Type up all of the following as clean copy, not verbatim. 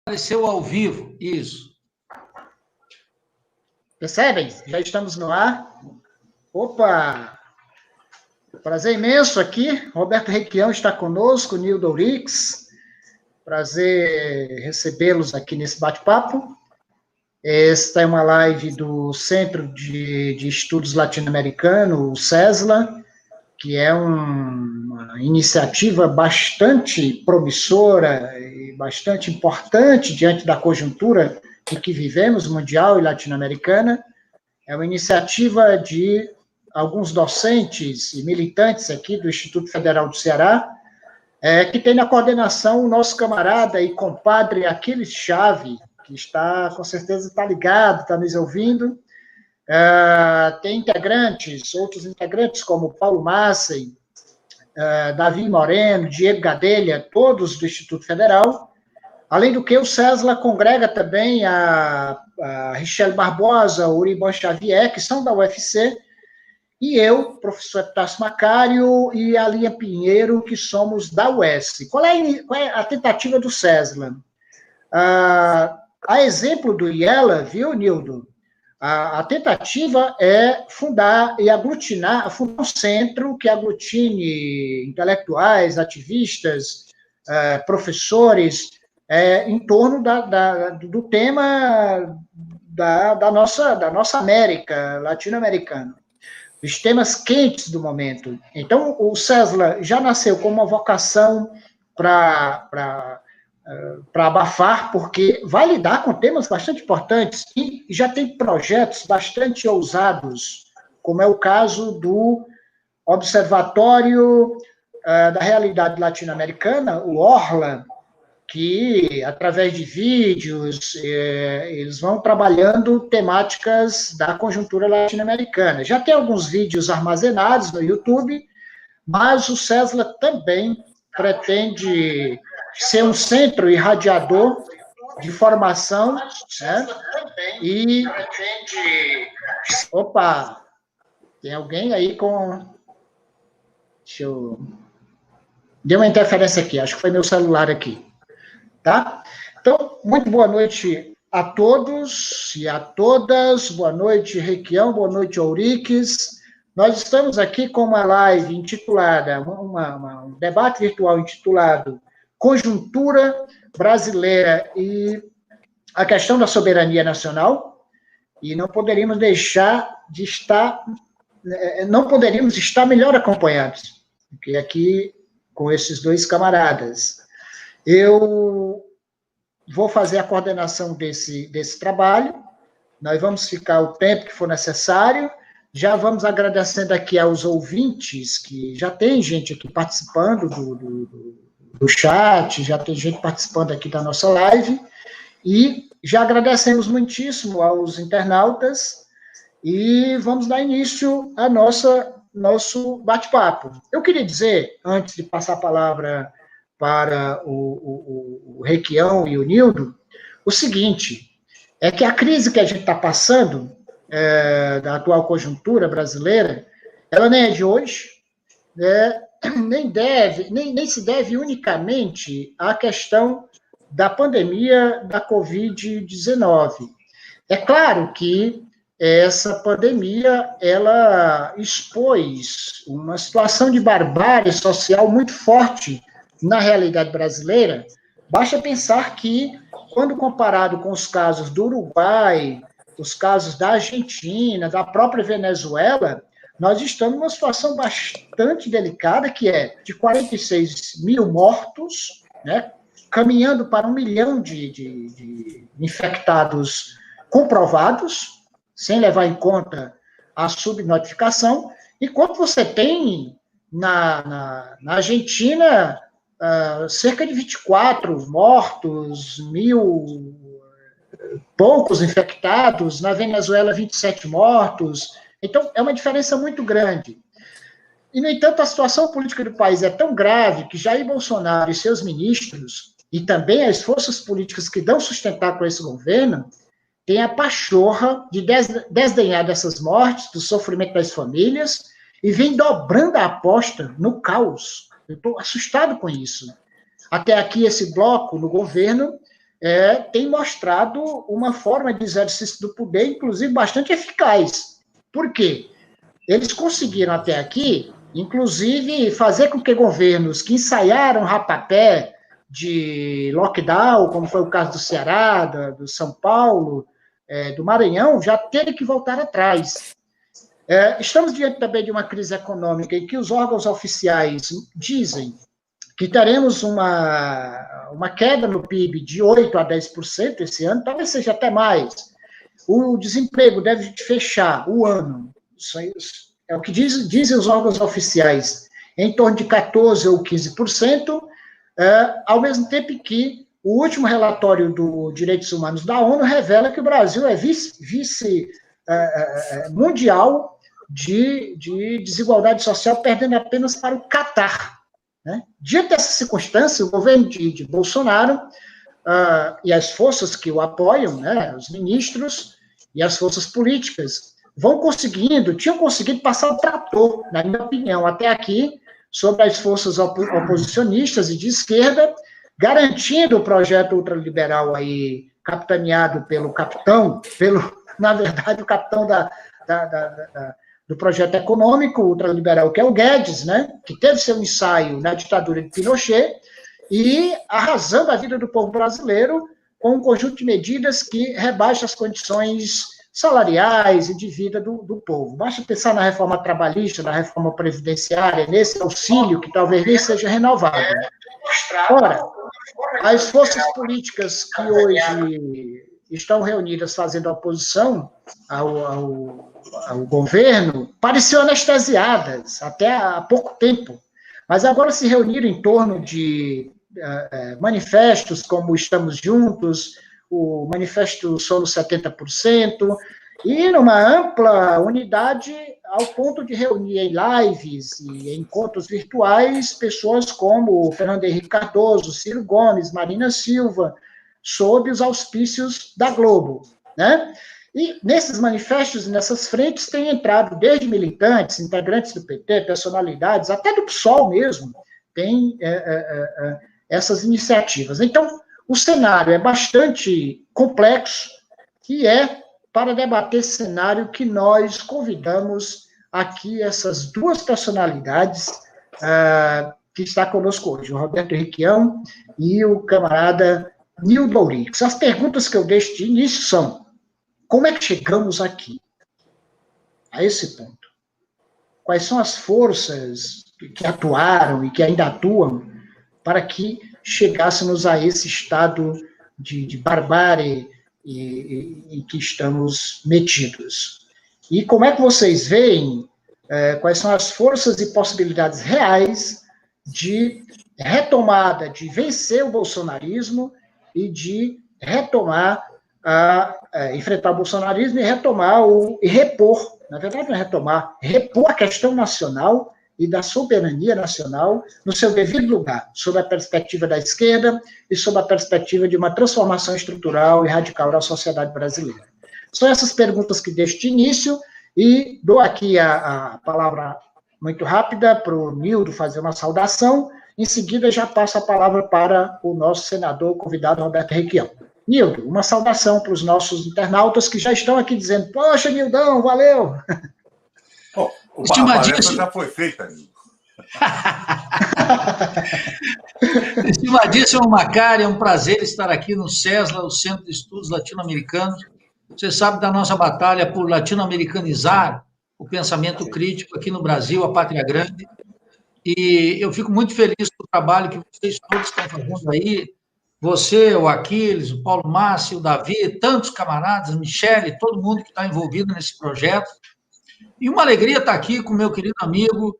Apareceu ao vivo, isso. Percebem? Já estamos no ar. Opa! Prazer imenso aqui. Roberto Requião está conosco, Nildo Ourix. Prazer recebê-los aqui nesse bate-papo. Esta é uma live do Centro de Estudos Latino-Americano, o CESLA, que é uma iniciativa bastante promissora e bastante importante diante da conjuntura em que vivemos, mundial e latino-americana. É uma iniciativa de alguns docentes e militantes aqui do Instituto Federal do Ceará, que tem na coordenação o nosso camarada e compadre Aquiles Chave, que está, com certeza, está ligado, está nos ouvindo. Tem integrantes, outros integrantes, como Paulo Massey, Davi Moreno, Diego Gadelha, todos do Instituto Federal. Além do que, o CESLA congrega também a Richelle Barbosa, o Uriban Xavier, que são da UFC, e eu, professor Epitácio Macário, e a Lia Pinheiro, que somos da UES. Qual é a tentativa do CESLA? A exemplo do IELA, viu, Nildo? A tentativa é fundar e fundar um centro que aglutine intelectuais, ativistas, professores, em torno do tema da nossa América, latino-americana, os temas quentes do momento. Então, o CESLA já nasceu com uma vocação para abafar, porque vai lidar com temas bastante importantes e já tem projetos bastante ousados, como é o caso do Observatório da Realidade Latino-Americana, o ORLA, que, através de vídeos, eles vão trabalhando temáticas da conjuntura latino-americana. Já tem alguns vídeos armazenados no YouTube, mas o CESLA também pretende ser um centro irradiador de formação, né? E opa, tem alguém aí com... Deu uma interferência aqui, acho que foi meu celular aqui, tá? Então, muito boa noite a todos e a todas, boa noite, Requião, boa noite, Ourix. Nós estamos aqui com uma live intitulada, um debate virtual intitulado Conjuntura Brasileira e a questão da soberania nacional, e não poderíamos estar melhor acompanhados do que aqui com esses dois camaradas. Eu vou fazer a coordenação desse trabalho, nós vamos ficar o tempo que for necessário, já vamos agradecendo aqui aos ouvintes, que já tem gente aqui participando do chat, já tem gente participando aqui da nossa live, e já agradecemos muitíssimo aos internautas, e vamos dar início ao nosso bate-papo. Eu queria dizer, antes de passar a palavra para o Requião e o Nildo, o seguinte, é que a crise que a gente está passando, da atual conjuntura brasileira, ela nem é de hoje, nem se deve unicamente à questão da pandemia da Covid-19. É claro que essa pandemia, ela expôs uma situação de barbárie social muito forte na realidade brasileira. Basta pensar que, quando comparado com os casos do Uruguai, os casos da Argentina, da própria Venezuela, nós estamos numa situação bastante delicada, que é de 46 mil mortos, né, caminhando para 1 milhão de infectados comprovados, sem levar em conta a subnotificação, enquanto você tem na Argentina cerca de 24 mortos, 1.000 poucos infectados, na Venezuela 27 mortos, então é uma diferença muito grande. E, no entanto, a situação política do país é tão grave que Jair Bolsonaro e seus ministros, e também as forças políticas que dão sustentar com esse governo, têm a pachorra de desdenhar dessas mortes, do sofrimento das famílias, e vem dobrando a aposta no caos. Eu estou assustado com isso. Até aqui, esse bloco no governo tem mostrado uma forma de exercício do poder, inclusive, bastante eficaz. Por quê? Eles conseguiram até aqui, inclusive, fazer com que governos que ensaiaram rapapé de lockdown, como foi o caso do Ceará, do São Paulo, do Maranhão, já terem que voltar atrás. Estamos diante também de uma crise econômica em que os órgãos oficiais dizem que teremos uma queda no PIB de 8% a 10% esse ano, talvez seja até mais. O desemprego deve fechar o ano, isso é o que dizem os órgãos oficiais, em torno de 14% ou 15%, ao mesmo tempo que o último relatório dos direitos humanos da ONU revela que o Brasil é vice mundial de desigualdade social, perdendo apenas para o Catar. Né? Diante dessa circunstância, o governo de Bolsonaro e as forças que o apoiam, né, os ministros e as forças políticas, tinham conseguido passar o trator, na minha opinião, até aqui, sobre as forças oposicionistas e de esquerda, garantindo o projeto ultraliberal aí, capitaneado pelo capitão, na verdade, o capitão do projeto econômico ultraliberal, que é o Guedes, né, que teve seu ensaio na ditadura de Pinochet, e arrasando a vida do povo brasileiro com um conjunto de medidas que rebaixa as condições salariais e de vida do povo. Basta pensar na reforma trabalhista, na reforma previdenciária, nesse auxílio que talvez nem seja renovado. Ora, as forças políticas que hoje estão reunidas fazendo oposição ao governo pareciam anestesiadas até há pouco tempo, mas agora se reuniram em torno de manifestos como Estamos Juntos, o Manifesto Somos 70%, e numa ampla unidade ao ponto de reunir em lives e encontros virtuais pessoas como Fernando Henrique Cardoso, Ciro Gomes, Marina Silva, sob os auspícios da Globo, né? E nesses manifestos e nessas frentes têm entrado desde militantes, integrantes do PT, personalidades, até do PSOL mesmo, tem essas iniciativas. Então, o cenário é bastante complexo e para debater esse cenário que nós convidamos aqui essas duas personalidades que está conosco hoje, o Roberto Requião e o camarada Nildo Aurix. As perguntas que eu deixo de início são: como é que chegamos aqui, a esse ponto? Quais são as forças que atuaram e que ainda atuam para que chegássemos a esse estado de barbárie em que estamos metidos? E como é que vocês veem quais são as forças e possibilidades reais de retomada, de vencer o bolsonarismo e de retomar enfrentar o bolsonarismo e repor, na verdade não é retomar, repor a questão nacional e da soberania nacional no seu devido lugar, sob a perspectiva da esquerda e sob a perspectiva de uma transformação estrutural e radical da sociedade brasileira. São essas perguntas que deixo de início e dou aqui a palavra muito rápida para o Nildo fazer uma saudação, em seguida já passo a palavra para o nosso senador convidado Roberto Requião. Nildo, uma saudação para os nossos internautas que já estão aqui dizendo: poxa, Nildão, valeu! A palestra já foi feita, Nildo. Estimadíssimo Macari, é um prazer estar aqui no CESLA, o Centro de Estudos Latino-Americanos. Você sabe da nossa batalha por latino-americanizar o pensamento crítico aqui no Brasil, a Pátria Grande. E eu fico muito feliz com o trabalho que vocês todos estão fazendo aí. Você, o Aquiles, o Paulo Márcio, o Davi, tantos camaradas, Michele, todo mundo que está envolvido nesse projeto. E uma alegria estar aqui com o meu querido amigo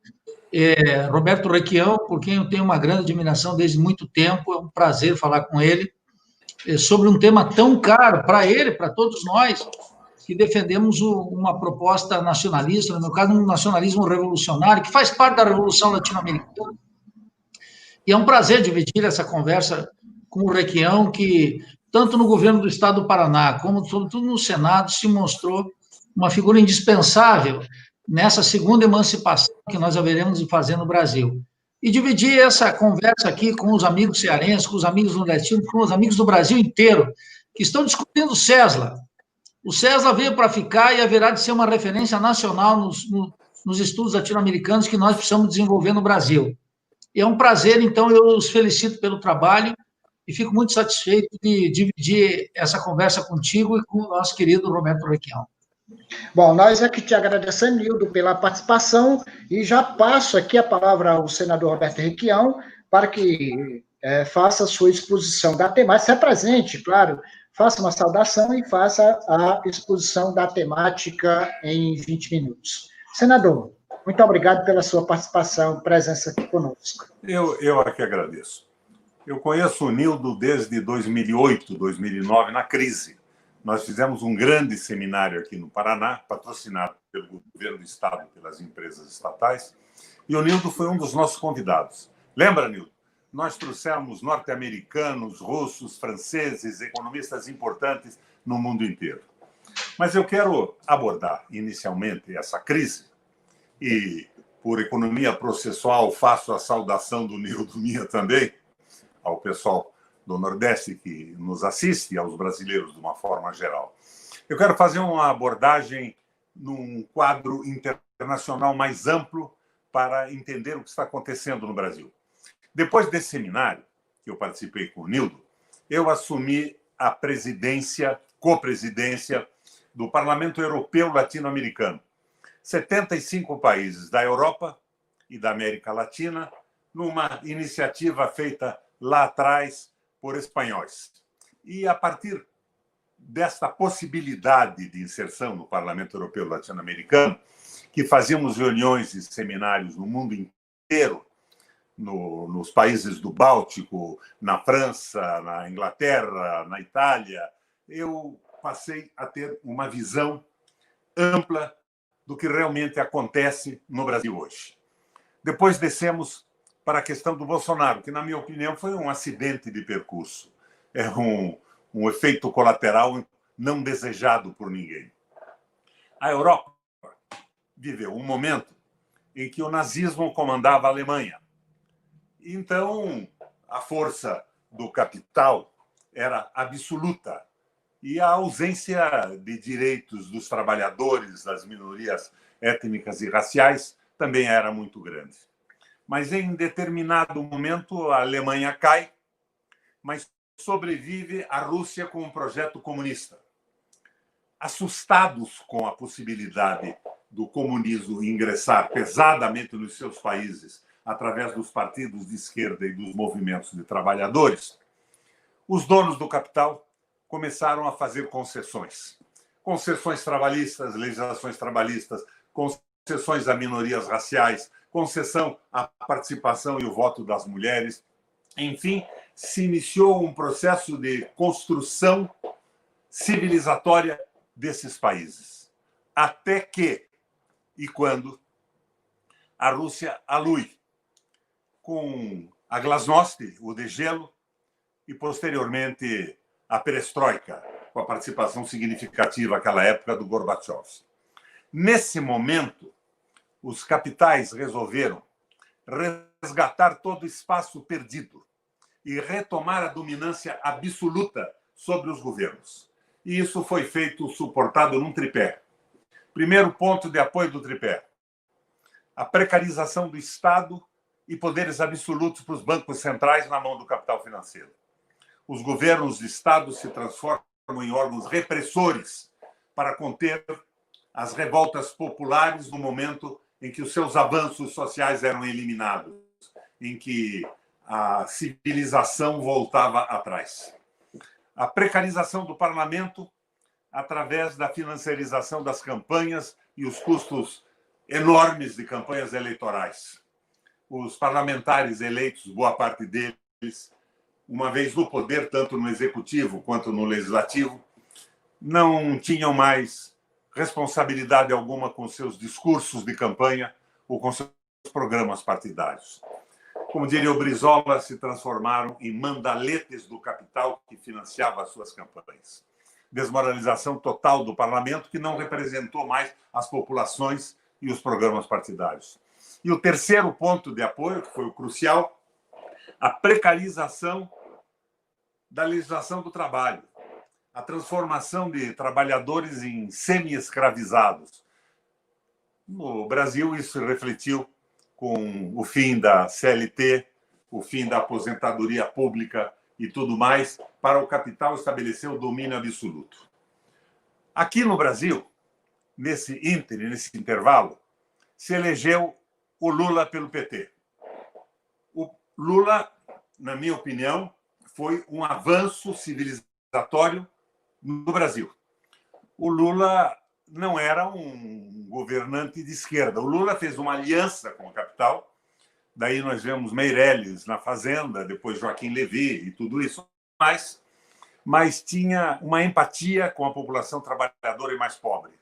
Roberto Requião, por quem eu tenho uma grande admiração desde muito tempo. É um prazer falar com ele sobre um tema tão caro para ele, para todos nós, que defendemos uma proposta nacionalista, no meu caso, um nacionalismo revolucionário, que faz parte da Revolução Latino-Americana. E é um prazer dividir essa conversa com o Requião, que, tanto no governo do Estado do Paraná, como sobretudo no Senado, se mostrou uma figura indispensável nessa segunda emancipação que nós haveremos de fazer no Brasil. e dividir essa conversa aqui com os amigos cearenses, com os amigos nordestinos, com os amigos do Brasil inteiro, que estão discutindo o CESLA. O CESLA veio para ficar e haverá de ser uma referência nacional nos estudos latino-americanos que nós precisamos desenvolver no Brasil. E é um prazer, então, eu os felicito pelo trabalho e fico muito satisfeito de dividir essa conversa contigo e com o nosso querido Roberto Requião. Bom, nós aqui te agradecemos, Nildo, pela participação e já passo aqui a palavra ao senador Roberto Requião para que faça a sua exposição da temática, se apresente, claro, faça uma saudação e faça a exposição da temática em 20 minutos. Senador, muito obrigado pela sua participação, presença aqui conosco. Eu aqui agradeço. Eu conheço o Nildo desde 2008, 2009, na crise. Nós fizemos um grande seminário aqui no Paraná, patrocinado pelo governo do estado e pelas empresas estatais, e o Nildo foi um dos nossos convidados. Lembra, Nildo? Nós trouxemos norte-americanos, russos, franceses, economistas importantes no mundo inteiro. Mas eu quero abordar inicialmente essa crise e, por economia processual, faço a saudação do Nildo minha também, ao pessoal do Nordeste que nos assiste e aos brasileiros de uma forma geral. Eu quero fazer uma abordagem num quadro internacional mais amplo para entender o que está acontecendo no Brasil. Depois desse seminário, que eu participei com o Nildo, eu assumi a presidência, copresidência do Parlamento Europeu Latino-Americano. 75 países da Europa e da América Latina, numa iniciativa feita lá atrás por espanhóis. E, a partir desta possibilidade de inserção no Parlamento Europeu Latino-Americano, que fazíamos reuniões e seminários no mundo inteiro, nos países do Báltico, na França, na Inglaterra, na Itália, eu passei a ter uma visão ampla do que realmente acontece no Brasil hoje. Depois descemos para a questão do Bolsonaro, que, na minha opinião, foi um acidente de percurso. É um efeito colateral não desejado por ninguém. A Europa viveu um momento em que o nazismo comandava a Alemanha. Então, a força do capital era absoluta e a ausência de direitos dos trabalhadores, das minorias étnicas e raciais, também era muito grande. Mas, em determinado momento, a Alemanha cai, mas sobrevive a Rússia com um projeto comunista. Assustados com a possibilidade do comunismo ingressar pesadamente nos seus países através dos partidos de esquerda e dos movimentos de trabalhadores, os donos do capital começaram a fazer concessões. Concessões trabalhistas, legislações trabalhistas, concessões a minorias raciais, concessão à participação e o voto das mulheres. Enfim, se iniciou um processo de construção civilizatória desses países. Até que, e quando, a Rússia alui com a glasnost, o degelo, e, posteriormente, a perestroika, com a participação significativa naquela época do Gorbachev. Nesse momento, os capitais resolveram resgatar todo o espaço perdido e retomar a dominância absoluta sobre os governos. E isso foi feito, suportado num tripé. Primeiro ponto de apoio do tripé: a precarização do Estado e poderes absolutos para os bancos centrais na mão do capital financeiro. Os governos de Estado se transformam em órgãos repressores para conter as revoltas populares no momento em que os seus avanços sociais eram eliminados, em que a civilização voltava atrás. A precarização do parlamento através da financiarização das campanhas e os custos enormes de campanhas eleitorais. Os parlamentares eleitos, boa parte deles, uma vez no poder, tanto no executivo quanto no legislativo, não tinham mais responsabilidade alguma com seus discursos de campanha ou com seus programas partidários. Como diria o Brizola, se transformaram em mandaletes do capital que financiava as suas campanhas. Desmoralização total do parlamento, que não representou mais as populações e os programas partidários. E o terceiro ponto de apoio, que foi o crucial, a precarização da legislação do trabalho, a transformação de trabalhadores em semi-escravizados. No Brasil, isso refletiu com o fim da CLT, o fim da aposentadoria pública e tudo mais, para o capital estabelecer o domínio absoluto. Aqui no Brasil, nesse intervalo, se elegeu o Lula pelo PT. O Lula, na minha opinião, foi um avanço civilizatório no Brasil. O Lula não era um governante de esquerda. O Lula fez uma aliança com o capital, daí nós vemos Meirelles na Fazenda, depois Joaquim Levy e tudo isso, mas tinha uma empatia com a população trabalhadora e mais pobre.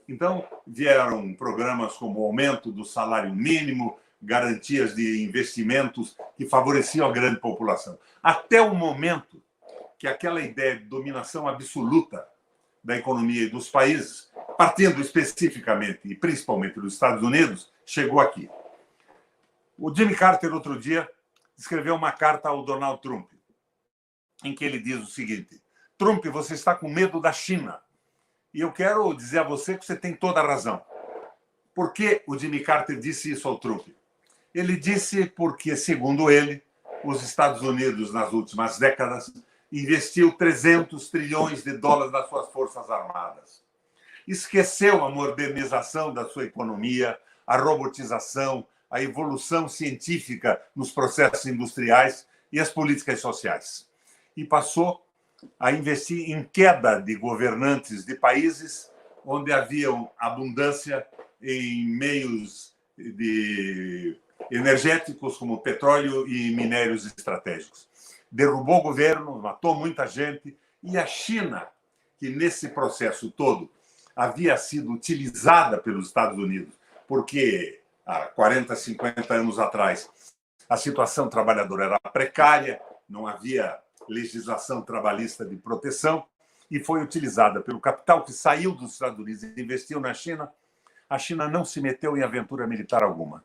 Então, vieram programas como o aumento do salário mínimo, garantias de investimentos que favoreciam a grande população. Até o momento que aquela ideia de dominação absoluta da economia e dos países, partindo especificamente e principalmente dos Estados Unidos, chegou aqui. O Jimmy Carter, outro dia, escreveu uma carta ao Donald Trump, em que ele diz o seguinte: Trump, você está com medo da China. E eu quero dizer a você que você tem toda a razão. Por que o Jimmy Carter disse isso ao Trump? Ele disse porque, segundo ele, os Estados Unidos, nas últimas décadas, investiu 300 trilhões de dólares nas suas forças armadas. Esqueceu a modernização da sua economia, a robotização, a evolução científica nos processos industriais e as políticas sociais. E passou a investir em queda de governantes de países onde havia abundância em meios energéticos como petróleo e minérios estratégicos. Derrubou o governo, matou muita gente, e a China, que nesse processo todo havia sido utilizada pelos Estados Unidos, porque há 40, 50 anos atrás a situação trabalhadora era precária, não havia legislação trabalhista de proteção, e foi utilizada pelo capital que saiu dos Estados Unidos e investiu na China. A China não se meteu em aventura militar alguma.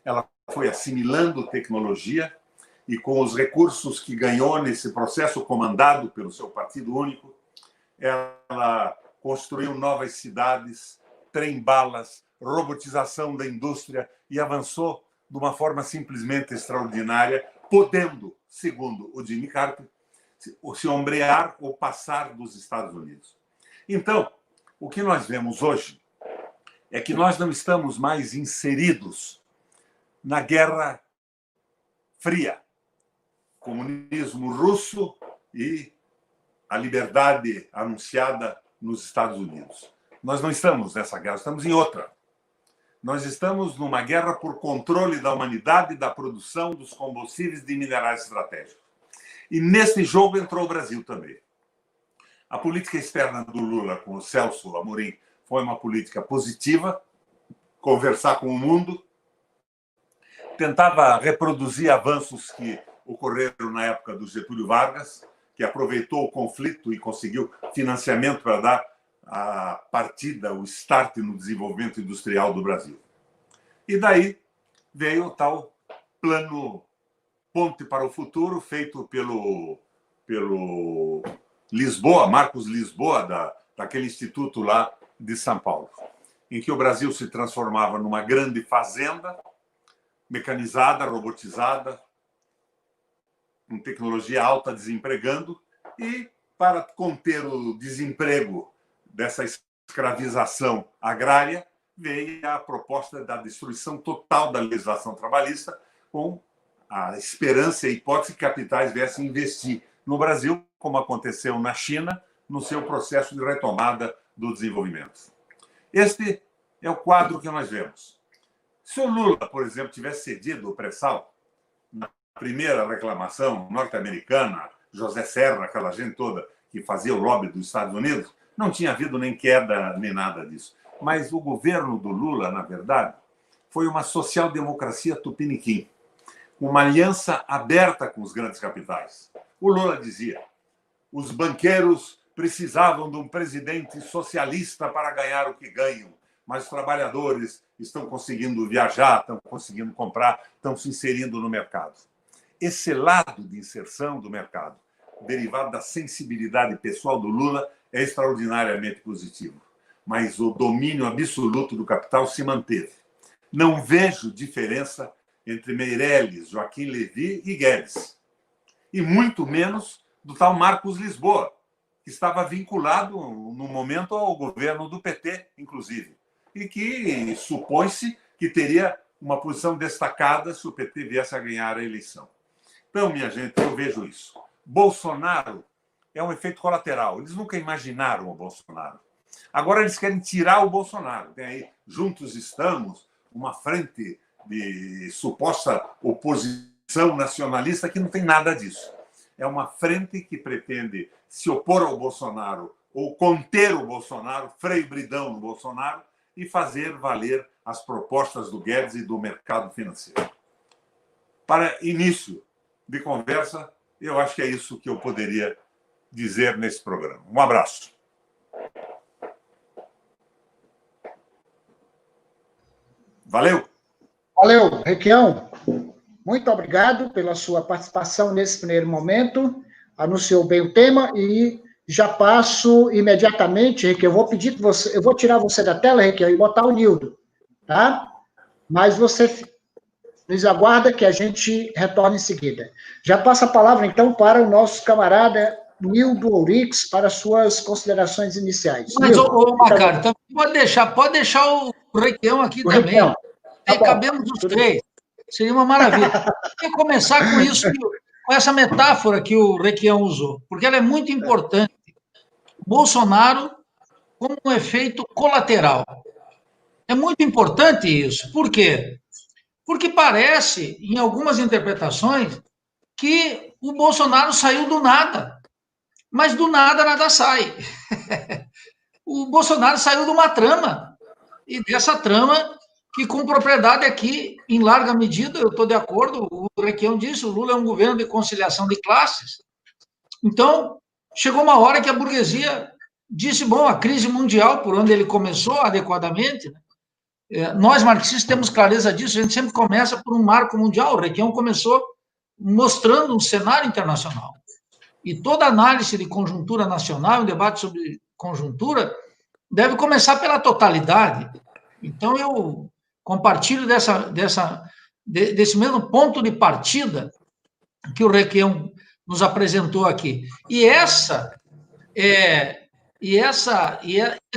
Ela foi assimilando tecnologia e, com os recursos que ganhou nesse processo, comandado pelo seu partido único, ela construiu novas cidades, trem-balas, robotização da indústria e avançou de uma forma simplesmente extraordinária, podendo, segundo o Jimmy Carter, se ombrear ou passar dos Estados Unidos. Então, o que nós vemos hoje é que nós não estamos mais inseridos na Guerra Fria, comunismo russo e a liberdade anunciada nos Estados Unidos. Nós não estamos nessa guerra, estamos em outra. Nós estamos numa guerra por controle da humanidade e da produção dos combustíveis de minerais estratégicos. E nesse jogo entrou o Brasil também. A política externa do Lula com o Celso Amorim foi uma política positiva, conversar com o mundo, tentava reproduzir avanços que ocorreram na época do Getúlio Vargas, que aproveitou o conflito e conseguiu financiamento para dar a partida, o start no desenvolvimento industrial do Brasil. E daí veio o tal plano Ponte para o Futuro, feito pelo Lisboa, Marcos Lisboa, daquele instituto lá de São Paulo, em que o Brasil se transformava numa grande fazenda, mecanizada, robotizada, com tecnologia alta, desempregando, e para conter o desemprego dessa escravização agrária, veio a proposta da destruição total da legislação trabalhista, com a esperança e a hipótese que capitais viessem investir no Brasil, como aconteceu na China, no seu processo de retomada do desenvolvimento. Este é o quadro que nós vemos. Se o Lula, por exemplo, tivesse cedido o pré-sal, na primeira reclamação norte-americana, José Serra, aquela gente toda que fazia o lobby dos Estados Unidos, não tinha havido nem queda, nem nada disso. Mas o governo do Lula, na verdade, foi uma social-democracia tupiniquim, uma aliança aberta com os grandes capitais. O Lula dizia: os banqueiros precisavam de um presidente socialista para ganhar o que ganham, mas os trabalhadores estão conseguindo viajar, estão conseguindo comprar, estão se inserindo no mercado. Esse lado de inserção do mercado, derivado da sensibilidade pessoal do Lula, é extraordinariamente positivo. Mas o domínio absoluto do capital se manteve. Não vejo diferença entre Meirelles, Joaquim Levy e Guedes. E muito menos do tal Marcos Lisboa, que estava vinculado, no momento, ao governo do PT, inclusive, e que supõe-se que teria uma posição destacada se o PT viesse a ganhar a eleição. Então, minha gente, eu vejo isso. Bolsonaro é um efeito colateral. Eles nunca imaginaram o Bolsonaro. Agora eles querem tirar o Bolsonaro. Tem aí, juntos estamos, uma frente de suposta oposição nacionalista que não tem nada disso. É uma frente que pretende se opor ao Bolsonaro ou conter o Bolsonaro, freio bridão no Bolsonaro, e fazer valer as propostas do Guedes e do mercado financeiro. Para início de conversa, eu acho que é isso que eu poderia dizer nesse programa. Um abraço. Valeu! Valeu, Requião. Muito obrigado pela sua participação nesse primeiro momento. Anunciou bem o tema e já passo imediatamente, Requião. Eu vou pedir que você, eu vou tirar você da tela, Requião, e botar o Nildo, tá? Mas você nos aguarda que a gente retorne em seguida. Já passo a palavra, então, para o nosso camarada Nildo Ourix, para suas considerações iniciais. Mas, Macário, então pode deixar o Requião aqui também. Requião. Tá bom. Cabemos os três. Seria uma maravilha. Eu queria começar com isso, com essa metáfora que o Requião usou, porque ela é muito importante. Bolsonaro como um efeito colateral. É muito importante isso. Por quê? Porque parece, em algumas interpretações, que o Bolsonaro saiu do nada. Mas do nada, nada sai. O Bolsonaro saiu de uma trama. E dessa trama, que com propriedade aqui, em larga medida, eu estou de acordo, o Requião disse, o Lula é um governo de conciliação de classes. Então, chegou uma hora que a burguesia disse, bom, a crise mundial, por onde ele começou adequadamente, né? Nós, marxistas, temos clareza disso, a gente sempre começa por um marco mundial. O Requião começou mostrando um cenário internacional. E toda análise de conjuntura nacional, um debate sobre conjuntura, deve começar pela totalidade. Então, eu compartilho desse mesmo ponto de partida que o Requião nos apresentou aqui. E esse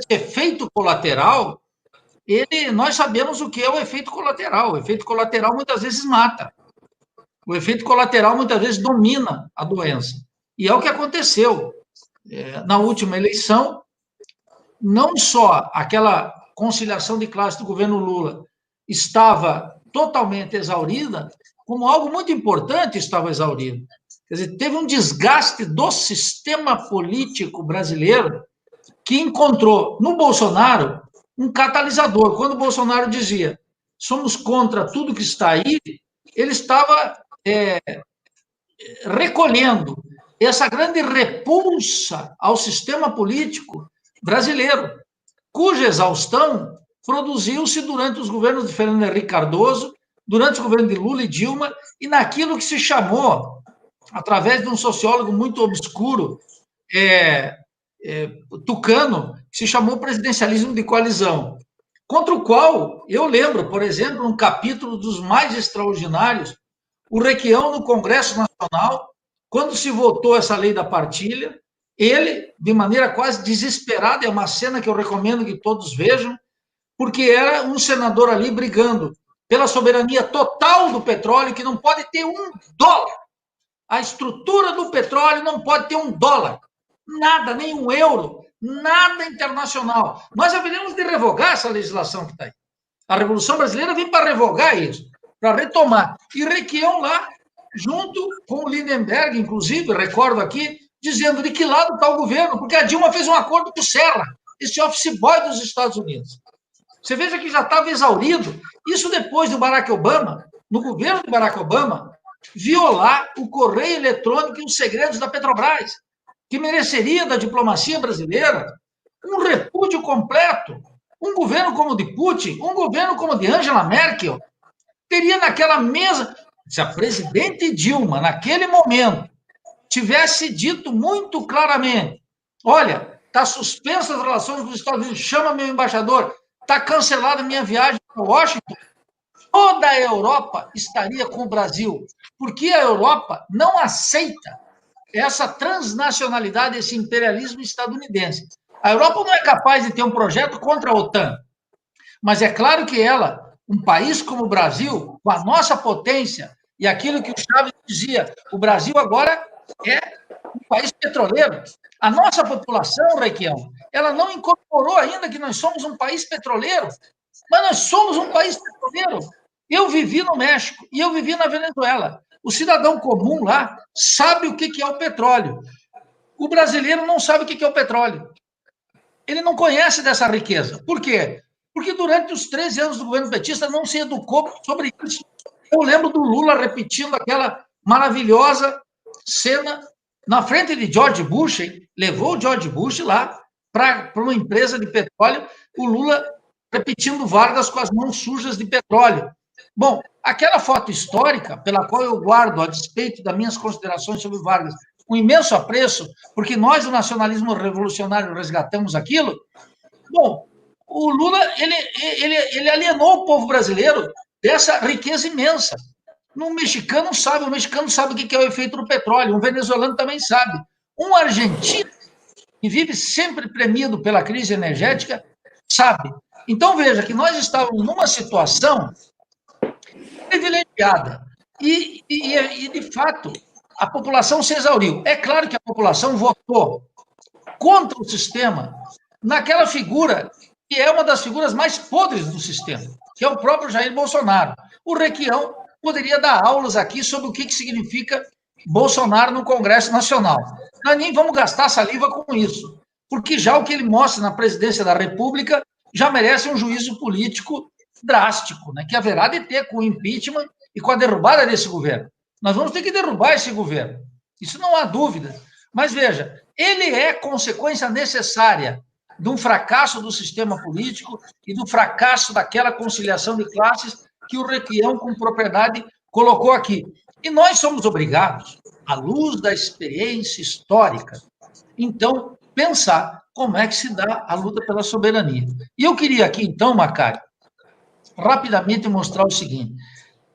efeito colateral, nós sabemos o que é o efeito colateral. O efeito colateral muitas vezes mata. O efeito colateral muitas vezes domina a doença. E é o que aconteceu. Na última eleição, não só aquela conciliação de classe do governo Lula estava totalmente exaurida, como algo muito importante estava exaurido. Quer dizer, teve um desgaste do sistema político brasileiro que encontrou no Bolsonaro um catalisador. Quando o Bolsonaro dizia somos contra tudo que está aí, ele estava recolhendo essa grande repulsa ao sistema político brasileiro, cuja exaustão produziu-se durante os governos de Fernando Henrique Cardoso, durante o governo de Lula e Dilma, e naquilo que se chamou, através de um sociólogo muito obscuro, tucano, que se chamou presidencialismo de coalizão, contra o qual eu lembro, por exemplo, um capítulo dos mais extraordinários, o Requião no Congresso Nacional, quando se votou essa lei da partilha, ele, de maneira quase desesperada, é uma cena que eu recomendo que todos vejam, porque era um senador ali brigando pela soberania total do petróleo, que não pode ter $1. A estrutura do petróleo não pode ter $1. Nada, nem €1, nada internacional. Nós haveremos de revogar essa legislação que está aí. A Revolução Brasileira vem para revogar isso, para retomar. E Requião lá, junto com o Lindenberg, inclusive, recordo aqui, dizendo de que lado está o governo, porque a Dilma fez um acordo com o Serra, esse office boy dos Estados Unidos. Você veja que já estava exaurido. Isso depois do Barack Obama, no governo de Barack Obama, violar o correio eletrônico e os segredos da Petrobras, que mereceria da diplomacia brasileira um repúdio completo. Um governo como o de Putin, um governo como o de Angela Merkel, teria naquela mesa, se a presidente Dilma, naquele momento, tivesse dito muito claramente, olha, está suspensa as relações com os Estados Unidos, chama meu embaixador, está cancelada a minha viagem para Washington, toda a Europa estaria com o Brasil, porque a Europa não aceita essa transnacionalidade, esse imperialismo estadunidense. A Europa não é capaz de ter um projeto contra a OTAN, mas é claro que ela, um país como o Brasil, com a nossa potência, e aquilo que o Chaves dizia, o Brasil agora é um país petroleiro. A nossa população, Requião, ela não incorporou ainda que nós somos um país petroleiro, mas nós somos um país petroleiro. Eu vivi no México e eu vivi na Venezuela. O cidadão comum lá sabe o que é o petróleo. O brasileiro não sabe o que é o petróleo. Ele não conhece dessa riqueza. Por quê? Porque durante os 13 anos do governo petista não se educou sobre isso. Eu lembro do Lula repetindo aquela maravilhosa cena na frente de George Bush, hein? Levou o George Bush lá para uma empresa de petróleo, o Lula repetindo Vargas com as mãos sujas de petróleo. Bom, aquela foto histórica, pela qual eu guardo, a despeito das minhas considerações sobre Vargas, um imenso apreço, porque nós, do nacionalismo revolucionário, resgatamos aquilo. Bom, o Lula, ele alienou o povo brasileiro dessa riqueza imensa. O mexicano sabe o que é o efeito do petróleo, um venezuelano também sabe. Um argentino, que vive sempre premido pela crise energética, sabe. Então, veja que nós estávamos numa situação privilegiada. E, de fato, a população se exauriu. É claro que a população votou contra o sistema naquela figura que é uma das figuras mais podres do sistema, que é o próprio Jair Bolsonaro. O Requião poderia dar aulas aqui sobre o que significa Bolsonaro no Congresso Nacional. Nós nem vamos gastar saliva com isso, porque já o que ele mostra na presidência da República já merece um juízo político drástico, né, que haverá de ter com o impeachment e com a derrubada desse governo. Nós vamos ter que derrubar esse governo, isso não há dúvida. Mas veja, ele é consequência necessária de um fracasso do sistema político e do fracasso daquela conciliação de classes que o Requião, com propriedade, colocou aqui. E nós somos obrigados, à luz da experiência histórica, então, pensar como é que se dá a luta pela soberania. E eu queria aqui, então, Macário, rapidamente mostrar o seguinte.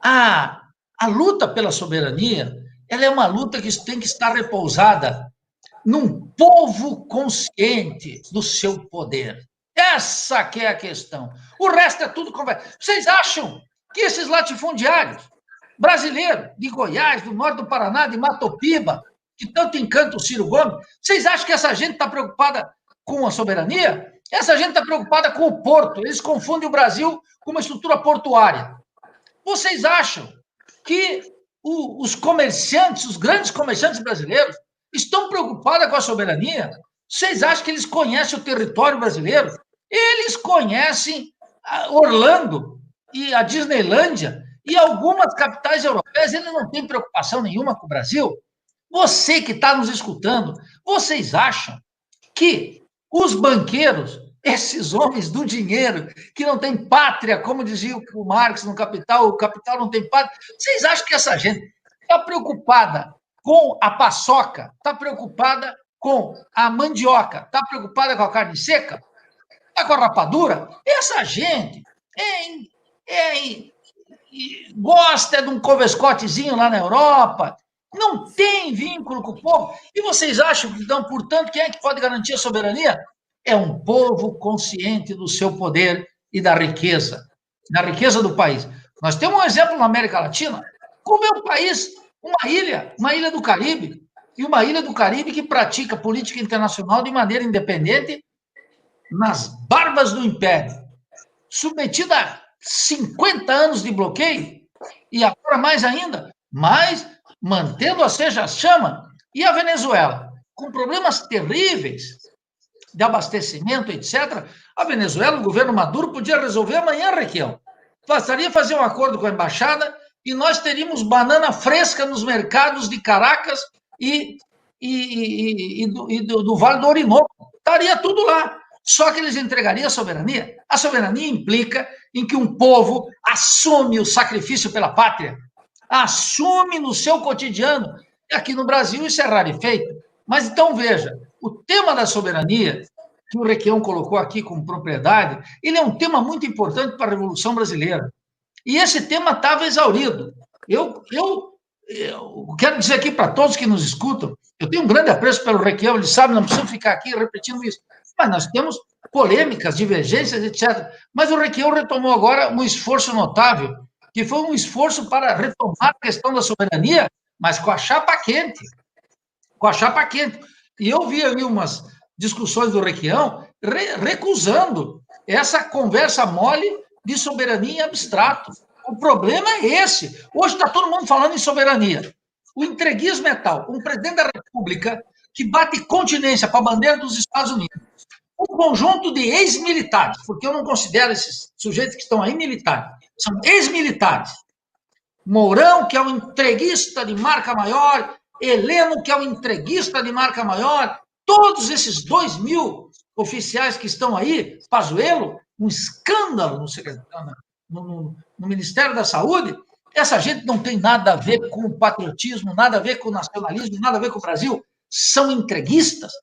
A luta pela soberania, ela é uma luta que tem que estar repousada num povo consciente do seu poder. Essa que é a questão. O resto é tudo conversa. Vocês acham que esses latifundiários brasileiros, de Goiás, do norte do Paraná, de Matopiba, que tanto encanta o Ciro Gomes, vocês acham que essa gente está preocupada com a soberania? Essa gente está preocupada com o porto. Eles confundem o Brasil com uma estrutura portuária. Vocês acham que os comerciantes, os grandes comerciantes brasileiros, estão preocupados com a soberania? Vocês acham que eles conhecem o território brasileiro? Eles conhecem Orlando e a Disneylândia e algumas capitais europeias. Eles não têm preocupação nenhuma com o Brasil. Você que está nos escutando, vocês acham que os banqueiros, esses homens do dinheiro, que não têm pátria, como dizia o Marx no Capital, o capital não tem pátria, vocês acham que essa gente está preocupada com a paçoca, está preocupada com a mandioca, está preocupada com a carne seca, está com a rapadura? Essa gente gosta de um covescotezinho lá na Europa, não tem vínculo com o povo. E vocês acham que, então, portanto, quem é que pode garantir a soberania? É um povo consciente do seu poder e da riqueza do país. Nós temos um exemplo na América Latina, como é um país, uma ilha do Caribe, e uma ilha do Caribe que pratica política internacional de maneira independente nas barbas do Império, submetida a 50 anos de bloqueio, e agora mais ainda, mas mantendo a seja-chama. E a Venezuela, com problemas terríveis de abastecimento, etc., a Venezuela, o governo Maduro, podia resolver amanhã, Requião. Bastaria fazer um acordo com a embaixada e nós teríamos banana fresca nos mercados de Caracas e do Vale do Orinoco. Estaria tudo lá. Só que eles entregariam a soberania. A soberania implica em que um povo assume o sacrifício pela pátria, assume no seu cotidiano. Aqui no Brasil isso é rarefeito. Mas então veja, o tema da soberania, que o Requião colocou aqui com propriedade, ele é um tema muito importante para a Revolução Brasileira. E esse tema estava exaurido. Eu quero dizer aqui para todos que nos escutam, eu tenho um grande apreço pelo Requião, ele sabe, não preciso ficar aqui repetindo isso. Mas nós temos polêmicas, divergências, etc. Mas o Requião retomou agora um esforço notável, que foi um esforço para retomar a questão da soberania, mas com a chapa quente. Com a chapa quente. E eu vi ali umas discussões do Requião recusando essa conversa mole de soberania em abstrato. O problema é esse. Hoje está todo mundo falando em soberania. O entreguismo é tal. Um presidente da República que bate continência para a bandeira dos Estados Unidos. Um conjunto de ex-militares, porque eu não considero esses sujeitos que estão aí militares. São ex-militares. Mourão, que é um entreguista de marca maior, Heleno, que é um entreguista de marca maior, todos esses 2.000 oficiais que estão aí, Pazuello, um escândalo no Ministério da Saúde, essa gente não tem nada a ver com o patriotismo, nada a ver com o nacionalismo, nada a ver com o Brasil, são entreguistas,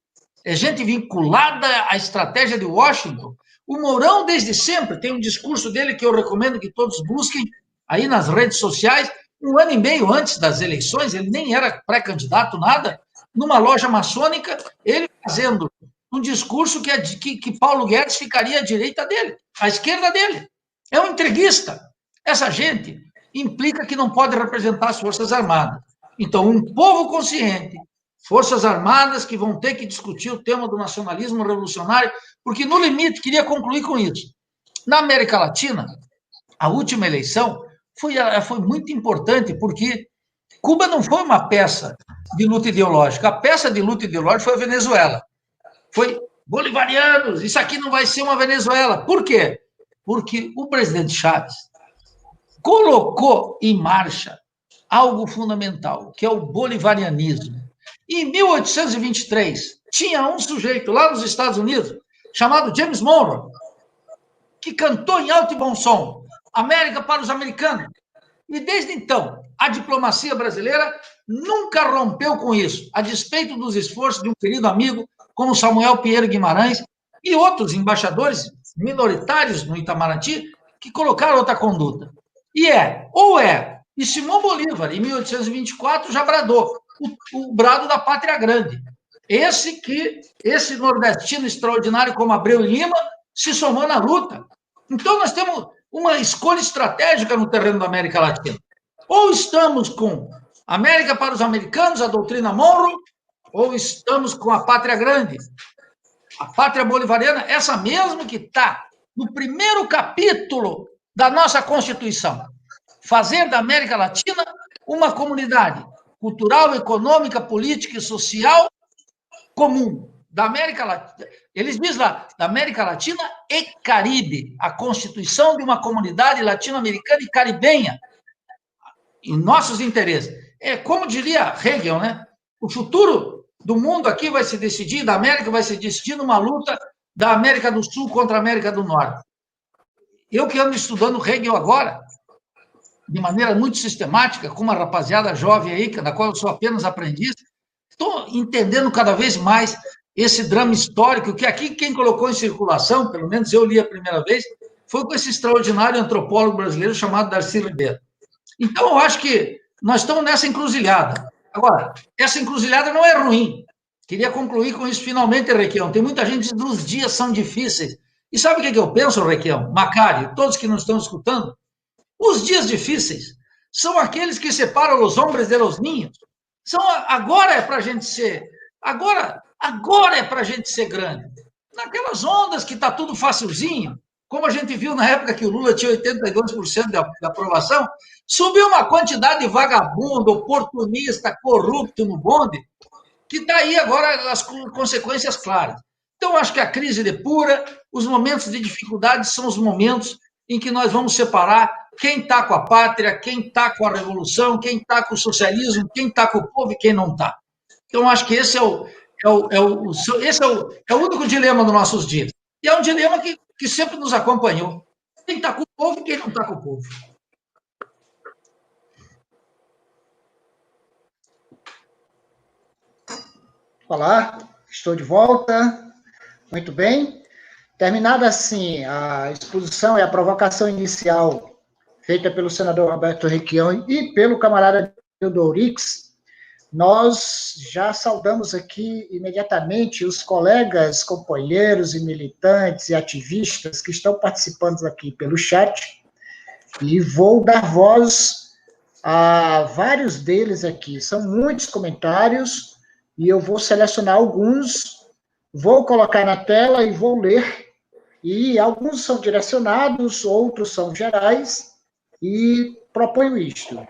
é gente vinculada à estratégia de Washington. O Mourão, desde sempre, tem um discurso dele que eu recomendo que todos busquem aí nas redes sociais, 1 ano e meio antes das eleições, ele nem era pré-candidato, nada, numa loja maçônica, ele fazendo um discurso que Paulo Guedes ficaria à direita dele, à esquerda dele. É um entreguista. Essa gente implica que não pode representar as Forças Armadas. Então, um povo consciente, Forças Armadas que vão ter que discutir o tema do nacionalismo revolucionário, porque, no limite, queria concluir com isso. Na América Latina, a última eleição foi muito importante, porque Cuba não foi uma peça de luta ideológica. A peça de luta ideológica foi a Venezuela. Foi bolivarianos, isso aqui não vai ser uma Venezuela. Por quê? Porque o presidente Chávez colocou em marcha algo fundamental, que é o bolivarianismo. E em 1823, tinha um sujeito lá nos Estados Unidos, chamado James Monroe, que cantou em alto e bom som, América para os americanos. E desde então, a diplomacia brasileira nunca rompeu com isso, a despeito dos esforços de um querido amigo como Samuel Pinheiro Guimarães e outros embaixadores minoritários no Itamaraty que colocaram outra conduta. E Simão Bolívar, em 1824, já bradou o brado da Pátria Grande. Esse nordestino extraordinário como Abreu e Lima se somou na luta. Então, nós temos uma escolha estratégica no terreno da América Latina. Ou estamos com América para os americanos, a doutrina Monroe, ou estamos com a Pátria Grande, a Pátria Bolivariana, essa mesma que está no primeiro capítulo da nossa Constituição. Fazer da América Latina uma comunidade cultural, econômica, política e social comum. Da América Latina, eles dizem lá, da América Latina e Caribe, a constituição de uma comunidade latino-americana e caribenha, em nossos interesses. É como diria Hegel, né? O futuro do mundo aqui vai se decidir, da América vai se decidir numa luta da América do Sul contra a América do Norte. Eu que ando estudando Hegel agora, de maneira muito sistemática, com uma rapaziada jovem aí, da qual eu sou apenas aprendiz, estou entendendo cada vez mais esse drama histórico, que aqui quem colocou em circulação, pelo menos eu li a primeira vez, foi com esse extraordinário antropólogo brasileiro chamado Darcy Ribeiro. Então, eu acho que nós estamos nessa encruzilhada. Agora, essa encruzilhada não é ruim. Queria concluir com isso finalmente, Requião. Tem muita gente que diz que os dias são difíceis. E sabe o que eu penso, Requião? Macário, todos que nos estão escutando? Os dias difíceis são aqueles que separam os homens de los ninhos. Agora é para a gente ser... Agora é para a gente ser grande. Naquelas ondas que está tudo facilzinho, como a gente viu na época que o Lula tinha 82% de aprovação, subiu uma quantidade de vagabundo, oportunista, corrupto no bonde, que está aí agora as consequências claras. Então, acho que a crise depura, os momentos de dificuldade são os momentos em que nós vamos separar quem está com a pátria, quem está com a revolução, quem está com o socialismo, quem está com o povo e quem não está. Então, acho que esse é o único dilema dos nossos dias. E é um dilema que sempre nos acompanhou. Quem está com o povo e quem não está com o povo. Olá, estou de volta. Muito bem. Terminada, assim, a exposição e a provocação inicial feita pelo senador Roberto Requião e pelo camarada Nildo Ourix, nós já saudamos aqui imediatamente os colegas, companheiros e militantes e ativistas que estão participando aqui pelo chat, e vou dar voz a vários deles aqui. São muitos comentários, e eu vou selecionar alguns, vou colocar na tela e vou ler, e alguns são direcionados, outros são gerais, e proponho isto,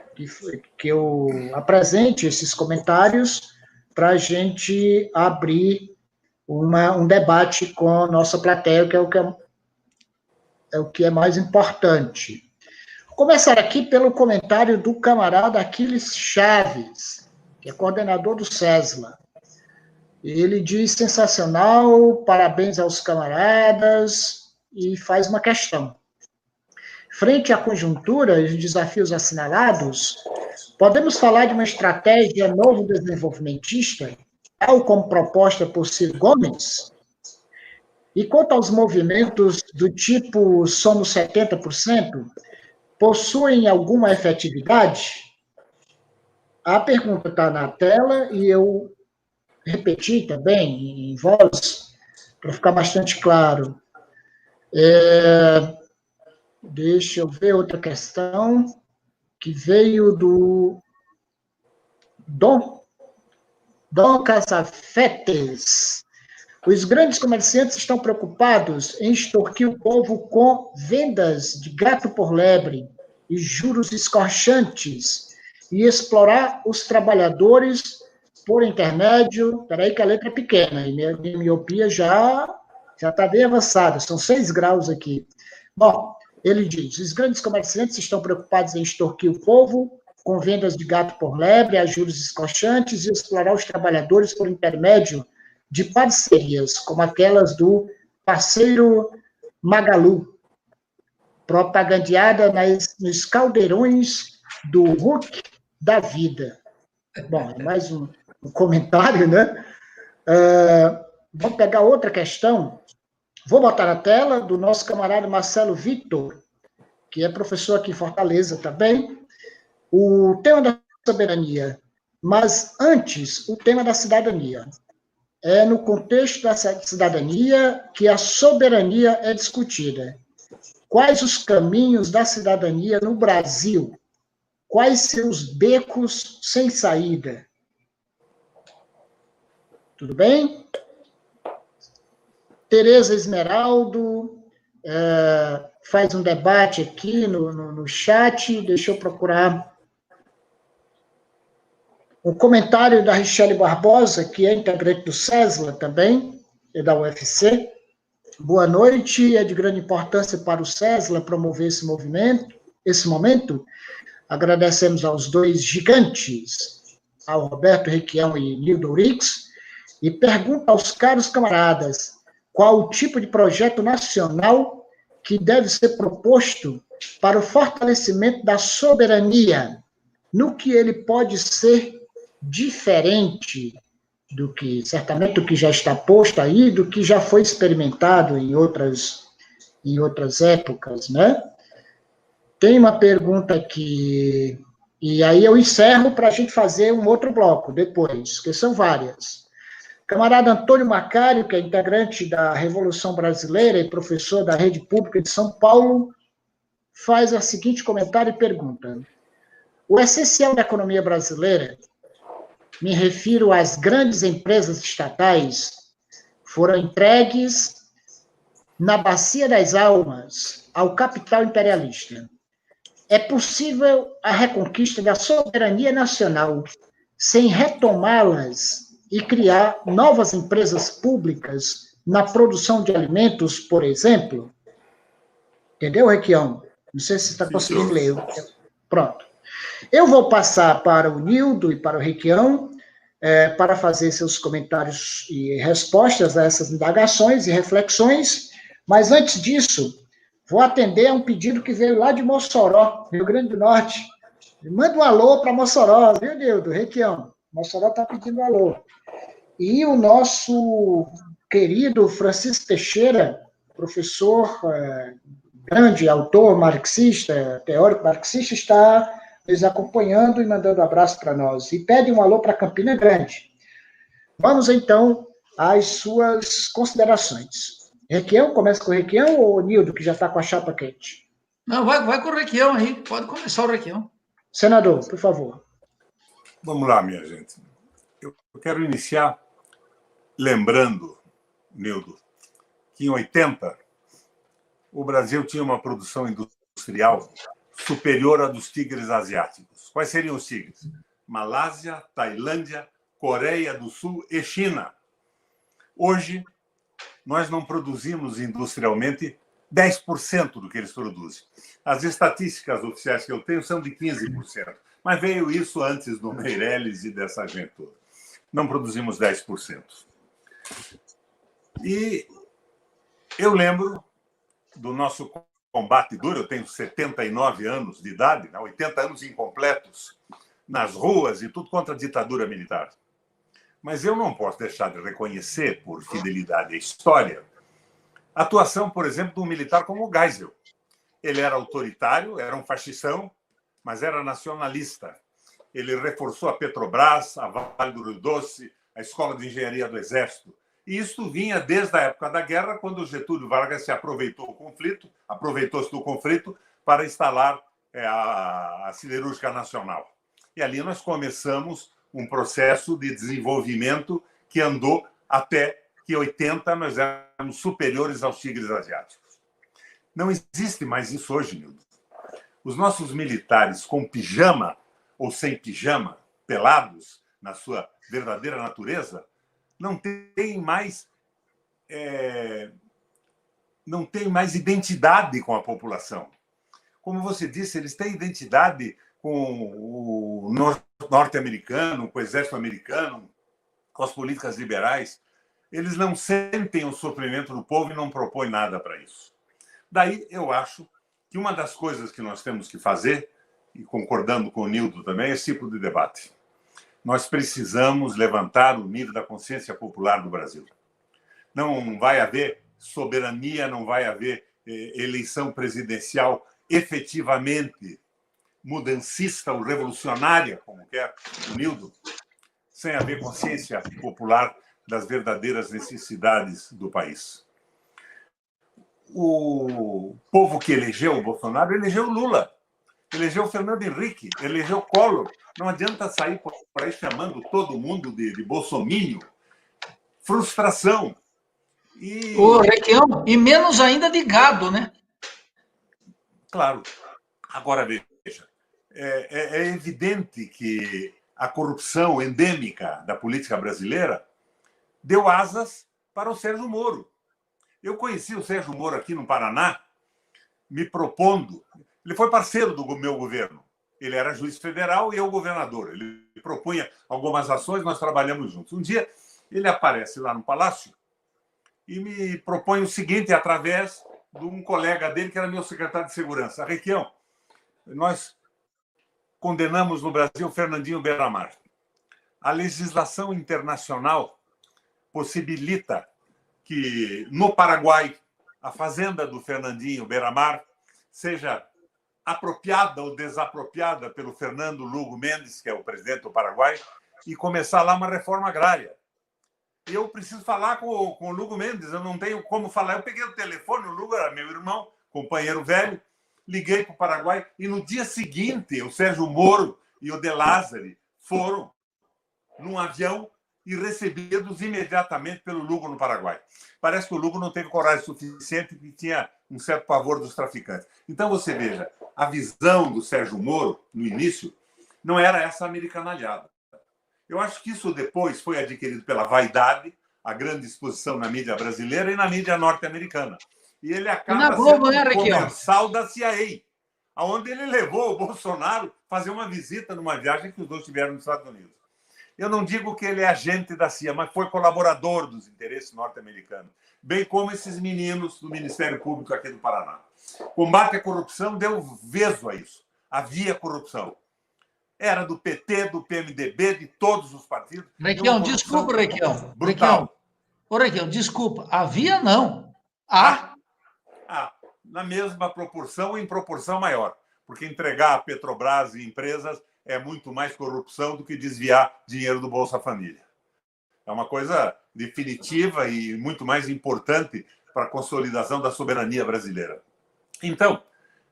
que eu apresente esses comentários para a gente abrir um debate com a nossa plateia, que é o que é mais importante. Vou começar aqui pelo comentário do camarada Aquiles Chaves, que é coordenador do CESLA. Ele diz: sensacional, parabéns aos camaradas, e faz uma questão. Frente à conjuntura e os desafios assinalados, podemos falar de uma estratégia novo desenvolvimentista, tal como proposta por Ciro Gomes? E quanto aos movimentos do tipo Somos 70%, possuem alguma efetividade? A pergunta está na tela e eu repeti também em voz, para ficar bastante claro. Deixa eu ver outra questão que veio do Dom Casafetes. Os grandes comerciantes estão preocupados em extorquir o povo com vendas de gato por lebre e juros escorchantes e explorar os trabalhadores por intermédio... Espera aí que a letra é pequena, e minha miopia já está bem avançada, são 6 graus aqui. Bom, ele diz: os grandes comerciantes estão preocupados em extorquir o povo com vendas de gato por lebre, a juros escorchantes e explorar os trabalhadores por intermédio de parcerias, como aquelas do parceiro Magalu, propagandeada nos caldeirões do Hulk da vida. Bom, é mais um comentário, né? Vamos pegar outra questão. Vou botar na tela, do nosso camarada Marcelo Vitor, que é professor aqui em Fortaleza também, o tema da soberania. Mas antes, o tema da cidadania. É no contexto da cidadania que a soberania é discutida. Quais os caminhos da cidadania no Brasil? Quais seus becos sem saída? Tudo bem? Tereza Esmeraldo faz um debate aqui no chat. Deixa eu procurar um comentário da Richelle Barbosa, que é integrante do CESLA também, e da UFC. Boa noite. É de grande importância para o CESLA promover esse momento. Agradecemos aos dois gigantes, ao Roberto Requião e Nildo Ourix, e pergunta aos caros camaradas qual o tipo de projeto nacional que deve ser proposto para o fortalecimento da soberania, no que ele pode ser diferente do que, certamente, do que já está posto aí, do que já foi experimentado em outras épocas, né? Tem uma pergunta aqui, e aí eu encerro para a gente fazer um outro bloco depois, que são várias. Camarada Antônio Macário, que é integrante da Revolução Brasileira e professor da Rede Pública de São Paulo, faz o seguinte comentário e pergunta: o essencial da economia brasileira, me refiro às grandes empresas estatais, foram entregues na bacia das almas ao capital imperialista. É possível a reconquista da soberania nacional sem retomá-las e criar novas empresas públicas na produção de alimentos, por exemplo? Entendeu, Requião? Não sei se você está conseguindo ler. Pronto. Eu vou passar para o Nildo e para o Requião para fazer seus comentários e respostas a essas indagações e reflexões. Mas antes disso, vou atender a um pedido que veio lá de Mossoró, Rio Grande do Norte. Manda um alô para Mossoró, viu, Nildo? Requião. Mossoró está pedindo alô. E o nosso querido Francisco Teixeira, professor, grande autor marxista, teórico marxista, está nos acompanhando e mandando um abraço para nós. E pede um alô para Campina Grande. Vamos, então, às suas considerações. Requião, começa com o Requião ou o Nildo, que já está com a chapa quente? Não, vai com o Requião aí, pode começar o Requião. Senador, por favor. Vamos lá, minha gente. Eu quero iniciar lembrando, Nildo, que em 80 o Brasil tinha uma produção industrial superior à dos tigres asiáticos. Quais seriam os tigres? Malásia, Tailândia, Coreia do Sul e China. Hoje, nós não produzimos industrialmente 10% do que eles produzem. As estatísticas oficiais que eu tenho são de 15%, mas veio isso antes do Meirelles e dessa gente toda. Não produzimos 10%. E eu lembro do nosso combate duro, eu tenho 79 anos de idade, 80 anos incompletos, nas ruas e tudo contra a ditadura militar. Mas eu não posso deixar de reconhecer, por fidelidade à história, a atuação, por exemplo, de um militar como o Geisel. Ele era autoritário, era um fascistão, mas era nacionalista. Ele reforçou a Petrobras, a Vale do Rio Doce, a Escola de Engenharia do Exército. E isso vinha desde a época da guerra, quando o Getúlio Vargas se aproveitou-se do conflito para instalar a Siderúrgica Nacional. E ali nós começamos um processo de desenvolvimento que andou até que em 80 nós éramos superiores aos tigres asiáticos. Não existe mais isso hoje, Nildo. Os nossos militares com pijama ou sem pijama, pelados na sua verdadeira natureza, não têm mais identidade com a população. Como você disse, eles têm identidade com o norte-americano, com o exército americano, com as políticas liberais. Eles não sentem o sofrimento do povo e não propõem nada para isso. Daí, eu acho que uma das coisas que nós temos que fazer, e concordando com o Nildo também, é esse tipo de debate. Nós precisamos levantar o nível da consciência popular do Brasil. Não vai haver soberania, não vai haver eleição presidencial efetivamente mudancista ou revolucionária, como quer o Nildo, sem haver consciência popular das verdadeiras necessidades do país. O povo que elegeu o Bolsonaro elegeu o Lula, elegeu o Fernando Henrique, elegeu o Collor. Não adianta sair por aí chamando todo mundo de bolsomínio. Frustração. O Requião, e menos ainda de gado, né? Claro. Agora, veja, é evidente que a corrupção endêmica da política brasileira deu asas para o Sérgio Moro. Eu conheci o Sérgio Moro aqui no Paraná, me propondo. Ele foi parceiro do meu governo. Ele era juiz federal e eu governador. Ele propunha algumas ações, nós trabalhamos juntos. Um dia, ele aparece lá no Palácio e me propõe o seguinte, através de um colega dele, que era meu secretário de Segurança. Requião, nós condenamos no Brasil Fernandinho Beiramar. A legislação internacional possibilita que, no Paraguai, a fazenda do Fernandinho Beiramar seja apropriada ou desapropriada pelo Fernando Lugo Mendes, que é o presidente do Paraguai, e começar lá uma reforma agrária. E eu preciso falar com o Lugo Mendes, eu não tenho como falar. Eu peguei o telefone, o Lugo era meu irmão, companheiro velho, liguei para o Paraguai, e no dia seguinte, o Sérgio Moro e o De Lázari foram num avião e recebidos imediatamente pelo Lugo no Paraguai. Parece que o Lugo não teve coragem suficiente e tinha um certo pavor dos traficantes. Então, você veja, a visão do Sérgio Moro, no início, não era essa americanalhada. Eu acho que isso depois foi adquirido pela vaidade, a grande exposição na mídia brasileira e na mídia norte-americana. E ele acaba sendo um comensal da CIA, onde ele levou o Bolsonaro a fazer uma visita numa viagem que os dois tiveram nos Estados Unidos. Eu não digo que ele é agente da CIA, mas foi colaborador dos interesses norte-americanos, bem como esses meninos do Ministério Público aqui do Paraná. Combate à corrupção deu vezo a isso. Havia corrupção. Era do PT, do PMDB, de todos os partidos. Requião, desculpa, Requião. Brutal. Ô, Requião, desculpa. Havia, não. Na mesma proporção ou em proporção maior. Porque entregar a Petrobras e empresas é muito mais corrupção do que desviar dinheiro do Bolsa Família. É uma coisa definitiva e muito mais importante para a consolidação da soberania brasileira. Então,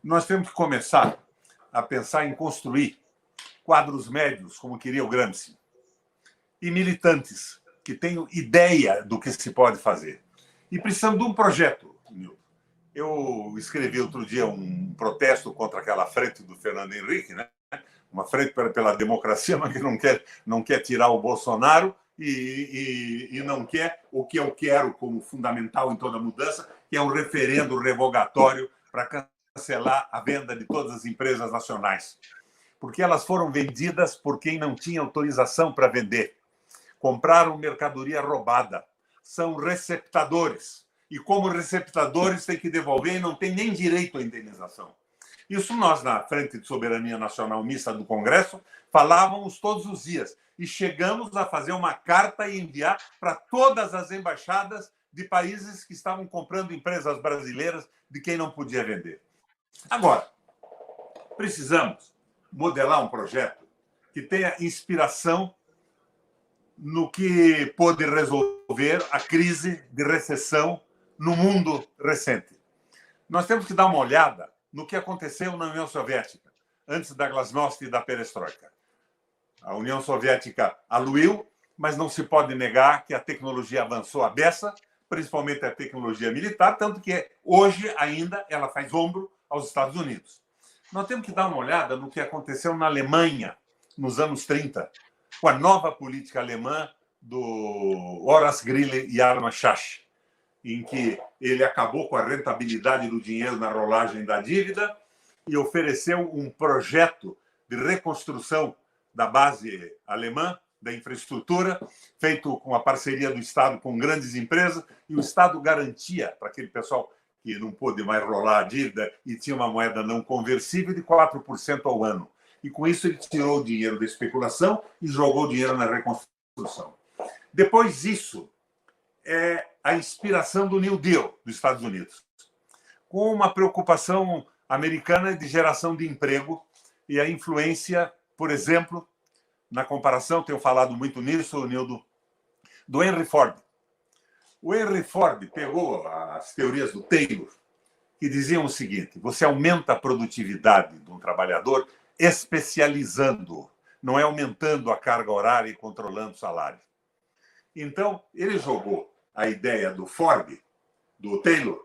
nós temos que começar a pensar em construir quadros médios, como queria o Gramsci, e militantes que tenham ideia do que se pode fazer. E precisamos de um projeto, Nilton. Eu escrevi outro dia um protesto contra aquela frente do Fernando Henrique, né? Uma frente pela democracia, mas que não quer tirar o Bolsonaro e não quer o que eu quero como fundamental em toda mudança, que é um referendo revogatório para cancelar a venda de todas as empresas nacionais. Porque elas foram vendidas por quem não tinha autorização para vender. Compraram mercadoria roubada. São receptadores. E como receptadores têm que devolver e não tem nem direito à indenização. Isso nós, na Frente de Soberania Nacional Mista do Congresso, falávamos todos os dias. E chegamos a fazer uma carta e enviar para todas as embaixadas de países que estavam comprando empresas brasileiras de quem não podia vender. Agora, precisamos modelar um projeto que tenha inspiração no que pôde resolver a crise de recessão no mundo recente. Nós temos que dar uma olhada no que aconteceu na União Soviética, antes da glasnost e da perestroika. A União Soviética aluiu, mas não se pode negar que a tecnologia avançou à beça, principalmente a tecnologia militar, tanto que hoje ainda ela faz ombro aos Estados Unidos. Nós temos que dar uma olhada no que aconteceu na Alemanha, nos anos 30, com a nova política alemã do Horace Greeley e Arma Schacht, em que ele acabou com a rentabilidade do dinheiro na rolagem da dívida e ofereceu um projeto de reconstrução da base alemã, da infraestrutura, feito com a parceria do Estado com grandes empresas, e o Estado garantia para aquele pessoal que não pôde mais rolar a dívida e tinha uma moeda não conversível de 4% ao ano. E com isso ele tirou o dinheiro da especulação e jogou o dinheiro na reconstrução. Depois disso, é a inspiração do New Deal dos Estados Unidos, com uma preocupação americana de geração de emprego e a influência, por exemplo, na comparação, tenho falado muito nisso, Nildo, do Henry Ford. O Henry Ford pegou as teorias do Taylor, que diziam o seguinte: você aumenta a produtividade de um trabalhador especializando-o, não é aumentando a carga horária e controlando o salário. Então, ele jogou a ideia do Ford, do Taylor,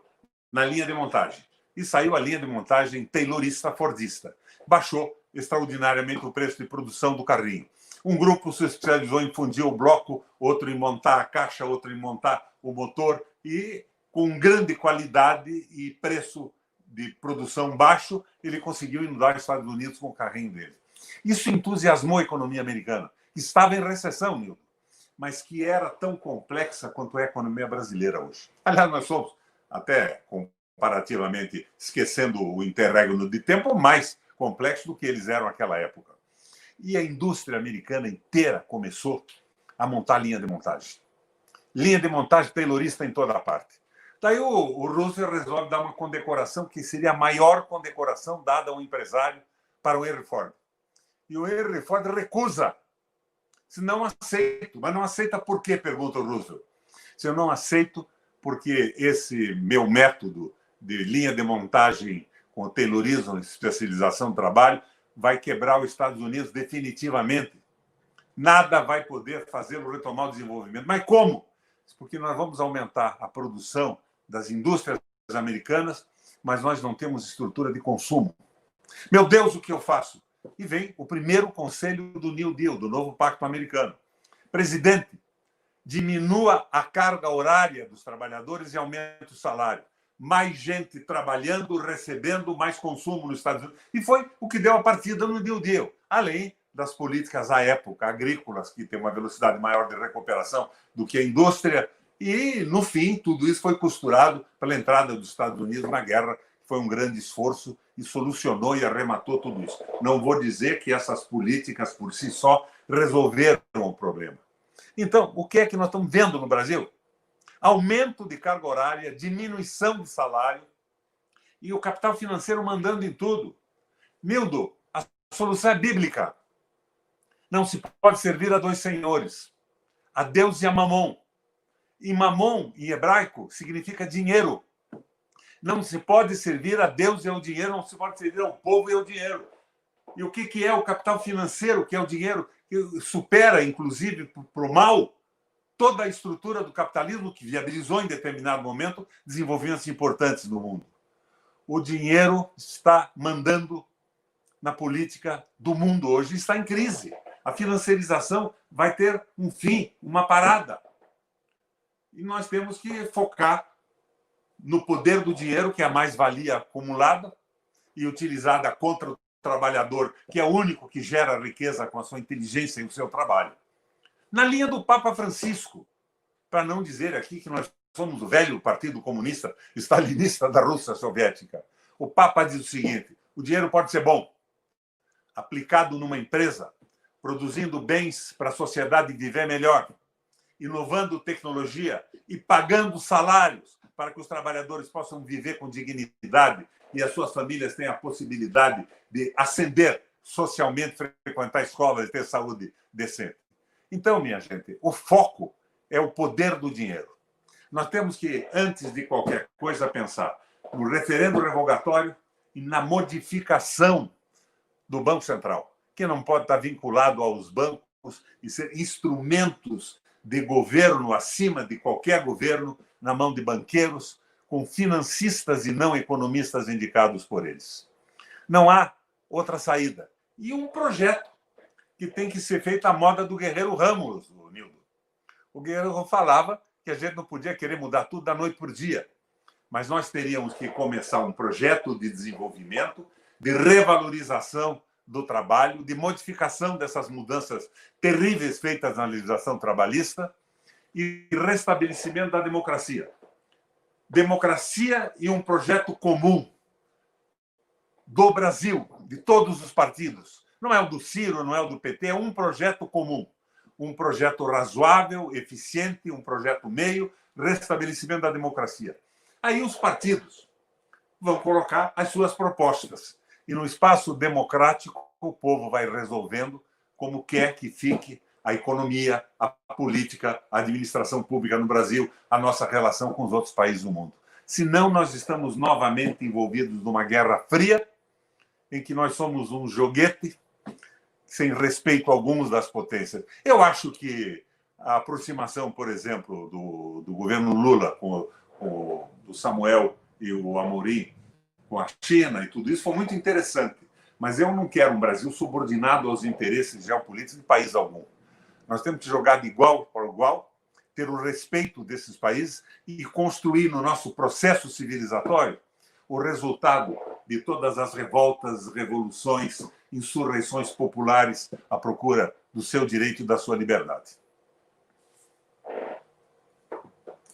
na linha de montagem. E saiu a linha de montagem taylorista-fordista. Baixou extraordinariamente o preço de produção do carrinho. Um grupo se especializou em fundir o bloco, outro em montar a caixa, outro em montar o motor, e com grande qualidade e preço de produção baixo, ele conseguiu inundar os Estados Unidos com o carrinho dele. Isso entusiasmou a economia americana, que estava em recessão, Nilton, mas que era tão complexa quanto é a economia brasileira hoje. Aliás, nós somos, até comparativamente, esquecendo o interregno de tempo, mais complexo do que eles eram naquela época. E a indústria americana inteira começou a montar linha de montagem. Linha de montagem taylorista em toda a parte. Daí o Roosevelt resolve dar uma condecoração que seria a maior condecoração dada a um empresário para o Henry Ford. E o Henry Ford recusa. Se não aceito. Mas não aceita por quê? Pergunta o Roosevelt. Se eu não aceito porque esse meu método de linha de montagem com o Taylorismo, especialização do trabalho, vai quebrar os Estados Unidos definitivamente. Nada vai poder fazê-lo retomar o desenvolvimento. Mas como? Porque nós vamos aumentar a produção das indústrias americanas, mas nós não temos estrutura de consumo. Meu Deus, o que eu faço? E vem o primeiro conselho do New Deal, do novo Pacto Americano. Presidente, diminua a carga horária dos trabalhadores e aumente o salário. Mais gente trabalhando, recebendo mais consumo nos Estados Unidos. E foi o que deu a partida no New Deal, além das políticas à época, agrícolas, que têm uma velocidade maior de recuperação do que a indústria, e, no fim, tudo isso foi costurado pela entrada dos Estados Unidos na guerra, que foi um grande esforço e solucionou e arrematou tudo isso. Não vou dizer que essas políticas, por si só, resolveram o problema. Então, o que é que nós estamos vendo no Brasil? Aumento de carga horária, diminuição de salário e o capital financeiro mandando em tudo. Mildo, a solução é bíblica. Não se pode servir a dois senhores, a Deus e a Mamon. E Mamon, em hebraico, significa dinheiro. Não se pode servir a Deus e ao dinheiro, não se pode servir ao povo e ao dinheiro. E o que é o capital financeiro, que é o dinheiro que supera, inclusive, para o mal, toda a estrutura do capitalismo que viabilizou, em determinado momento, desenvolvimentos importantes no mundo. O dinheiro está mandando na política do mundo hoje, está em crise. A financiarização vai ter um fim, uma parada. E nós temos que focar no poder do dinheiro, que é a mais-valia acumulada e utilizada contra o trabalhador, que é o único que gera riqueza com a sua inteligência e o seu trabalho. Na linha do Papa Francisco, para não dizer aqui que nós somos o velho Partido Comunista Stalinista da Rússia Soviética. O Papa diz o seguinte: o dinheiro pode ser bom, aplicado numa empresa, produzindo bens para a sociedade viver melhor, inovando tecnologia e pagando salários para que os trabalhadores possam viver com dignidade e as suas famílias tenham a possibilidade de ascender socialmente, frequentar escolas e ter saúde decente. Então, minha gente, o foco é o poder do dinheiro. Nós temos que, antes de qualquer coisa, pensar no referendo revogatório e na modificação do Banco Central, que não pode estar vinculado aos bancos e ser instrumentos de governo acima de qualquer governo, na mão de banqueiros, com financistas e não economistas indicados por eles. Não há outra saída. E um projeto que tem que ser feito à moda do Guerreiro Ramos, o Nildo. O Guerreiro falava que a gente não podia querer mudar tudo da noite para o dia, mas nós teríamos que começar um projeto de desenvolvimento, de revalorização do trabalho, de modificação dessas mudanças terríveis feitas na legislação trabalhista e restabelecimento da democracia. Democracia e um projeto comum do Brasil, de todos os partidos. Não é o do Ciro, não é o do PT, é um projeto comum. Um projeto razoável, eficiente, um projeto meio, restabelecimento da democracia. Aí os partidos vão colocar as suas propostas. E no espaço democrático, o povo vai resolvendo como quer que fique a economia, a política, a administração pública no Brasil, a nossa relação com os outros países do mundo. Senão, nós estamos novamente envolvidos numa guerra fria, em que nós somos um joguete, sem respeito a alguns das potências. Eu acho que a aproximação, por exemplo, do governo Lula com o Samuel e o Amorim, com a China e tudo isso, foi muito interessante. Mas eu não quero um Brasil subordinado aos interesses geopolíticos de país algum. Nós temos que jogar de igual para igual, ter o respeito desses países e construir no nosso processo civilizatório o resultado de todas as revoltas, revoluções, insurreições populares à procura do seu direito e da sua liberdade.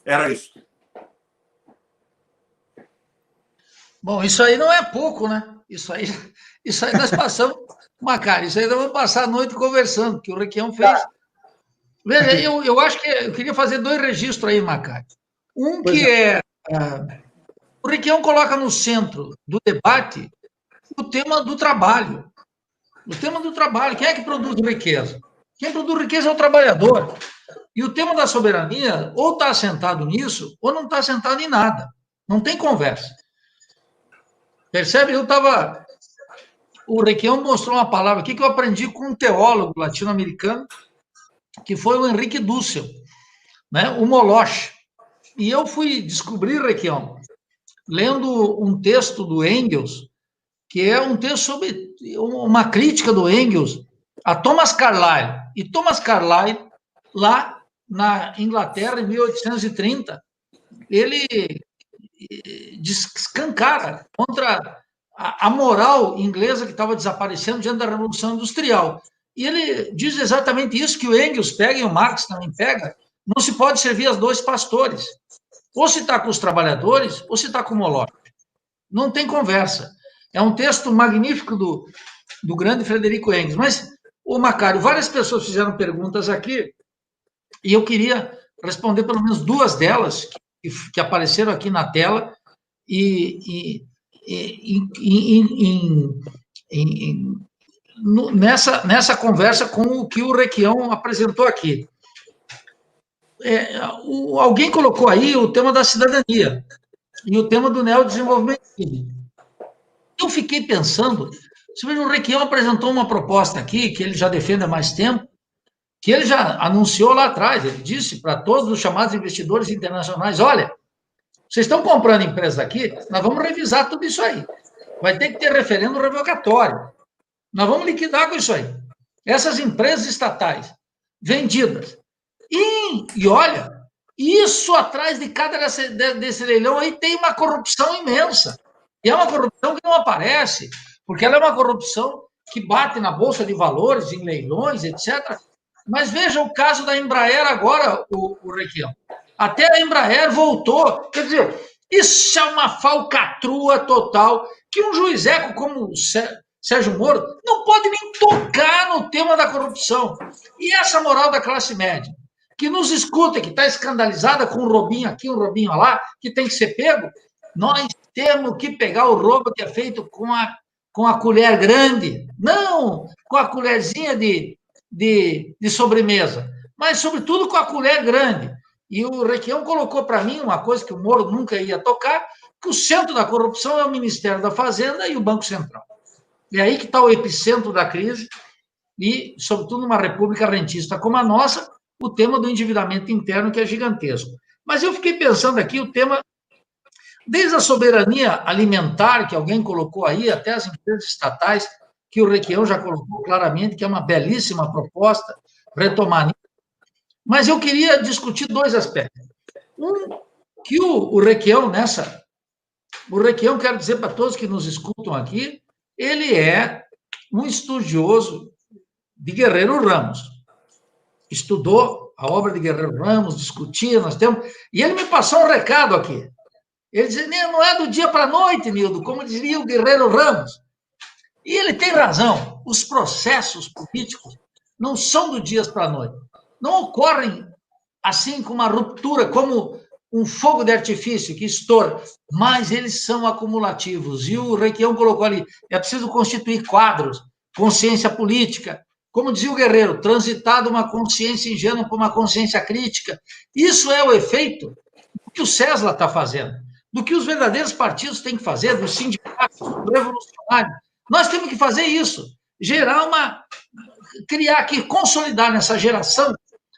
Era isso. Bom, isso aí não é pouco, né? Isso aí nós passamos, Macari, isso aí nós vamos passar a noite conversando, que o Requião fez. Veja, eu acho que eu queria fazer 2 registros aí, Macari. Um que é o Requião coloca no centro do debate o tema do trabalho. O tema do trabalho. Quem é que produz riqueza? Quem produz riqueza é o trabalhador. E o tema da soberania ou está assentado nisso ou não está assentado em nada. Não tem conversa. Percebe? O Requião mostrou uma palavra aqui que eu aprendi com um teólogo latino-americano, que foi o Henrique Dussel, né? O Moloch. E eu fui descobrir, Requião, lendo um texto do Engels, que é um texto sobre uma crítica do Engels a Thomas Carlyle. E Thomas Carlyle, lá na Inglaterra, em 1830, ele descancara contra a moral inglesa que estava desaparecendo diante da Revolução Industrial. e ele diz exatamente isso que o Engels pega e o Marx também pega. Não se pode servir aos dois pastores. Ou se está com os trabalhadores, ou se está com o Moloch. Não tem conversa. É um texto magnífico do grande Frederico Engels. Mas, o Macário, várias pessoas fizeram perguntas aqui, e eu queria responder pelo menos duas delas, que apareceram aqui na tela, nessa conversa com o que o Requião apresentou aqui. Alguém colocou aí o tema da cidadania e o tema do neodesenvolvimento. Eu fiquei pensando, o Requião apresentou uma proposta aqui, que ele já defende há mais tempo, que ele já anunciou lá atrás, ele disse para todos os chamados investidores internacionais, olha, vocês estão comprando empresas aqui, nós vamos revisar tudo isso aí. Vai ter que ter referendo revogatório. Nós vamos liquidar com isso aí. Essas empresas estatais vendidas. E olha, isso atrás de cada desse leilão aí tem uma corrupção imensa. E é uma corrupção que não aparece, porque ela é uma corrupção que bate na Bolsa de Valores, em leilões, etc. Mas veja o caso da Embraer agora, o Requião. Até a Embraer voltou. Quer dizer, isso é uma falcatrua total que um juizeco como o Sérgio Moro não pode nem tocar no tema da corrupção. E essa moral da classe média, que nos escuta, que está escandalizada com um robinho aqui, um robinho lá, que tem que ser pego, nós temos que pegar o roubo que é feito com a colher grande, não com a colherzinha de sobremesa, mas, sobretudo, com a colher grande. E o Requião colocou para mim uma coisa que o Moro nunca ia tocar, que o centro da corrupção é o Ministério da Fazenda e o Banco Central. É aí que está o epicentro da crise e, sobretudo, numa república rentista como a nossa, o tema do endividamento interno, que é gigantesco. Mas eu fiquei pensando aqui o tema, desde a soberania alimentar, que alguém colocou aí, até as empresas estatais, que o Requião já colocou claramente, que é uma belíssima proposta, retomar. Mas eu queria discutir dois aspectos. Um, que o Requião, o Requião, quero dizer para todos que nos escutam aqui, ele é um estudioso de Guerreiro Ramos. Estudou a obra de Guerreiro Ramos, discutia, e ele me passou um recado aqui. Ele dizia, não é do dia para a noite, Nildo, como diria o Guerreiro Ramos. E ele tem razão, os processos políticos não são do dia para a noite. Não ocorrem assim com uma ruptura, como um fogo de artifício que estoura, mas eles são acumulativos. E o Requião colocou ali, é preciso constituir quadros, consciência política, como dizia o Guerreiro, transitar de uma consciência ingênua para uma consciência crítica. Isso é o efeito do que o Cesla está fazendo, do que os verdadeiros partidos têm que fazer, dos sindicatos, do revolucionário. Nós temos que fazer isso, criar aqui, consolidar nessa geração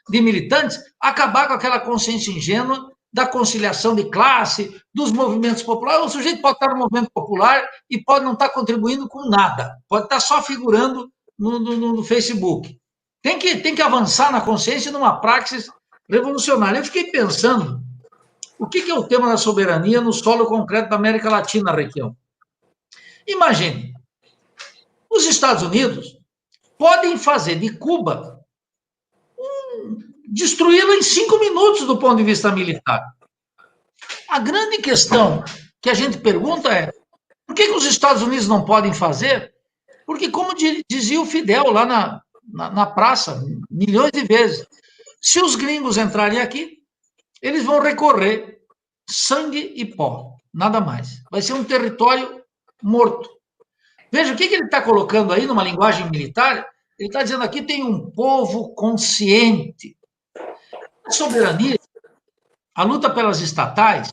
de militantes, acabar com aquela consciência ingênua da conciliação de classe, dos movimentos populares. O sujeito pode estar no movimento popular e pode não estar contribuindo com nada, pode estar só figurando no Facebook. Tem que avançar na consciência numa praxis revolucionária. Eu fiquei pensando, o que é o tema da soberania no solo concreto da América Latina, Requião? Imagine, os Estados Unidos podem fazer de Cuba destruí-la em 5 minutos do ponto de vista militar. A grande questão que a gente pergunta é, por que os Estados Unidos não podem fazer? Porque, como dizia o Fidel lá na praça, milhões de vezes, se os gringos entrarem aqui, eles vão recorrer sangue e pó, nada mais. Vai ser um território morto. Veja, o que ele está colocando aí numa linguagem militar? Ele está dizendo aqui tem um povo consciente. A soberania, a luta pelas estatais,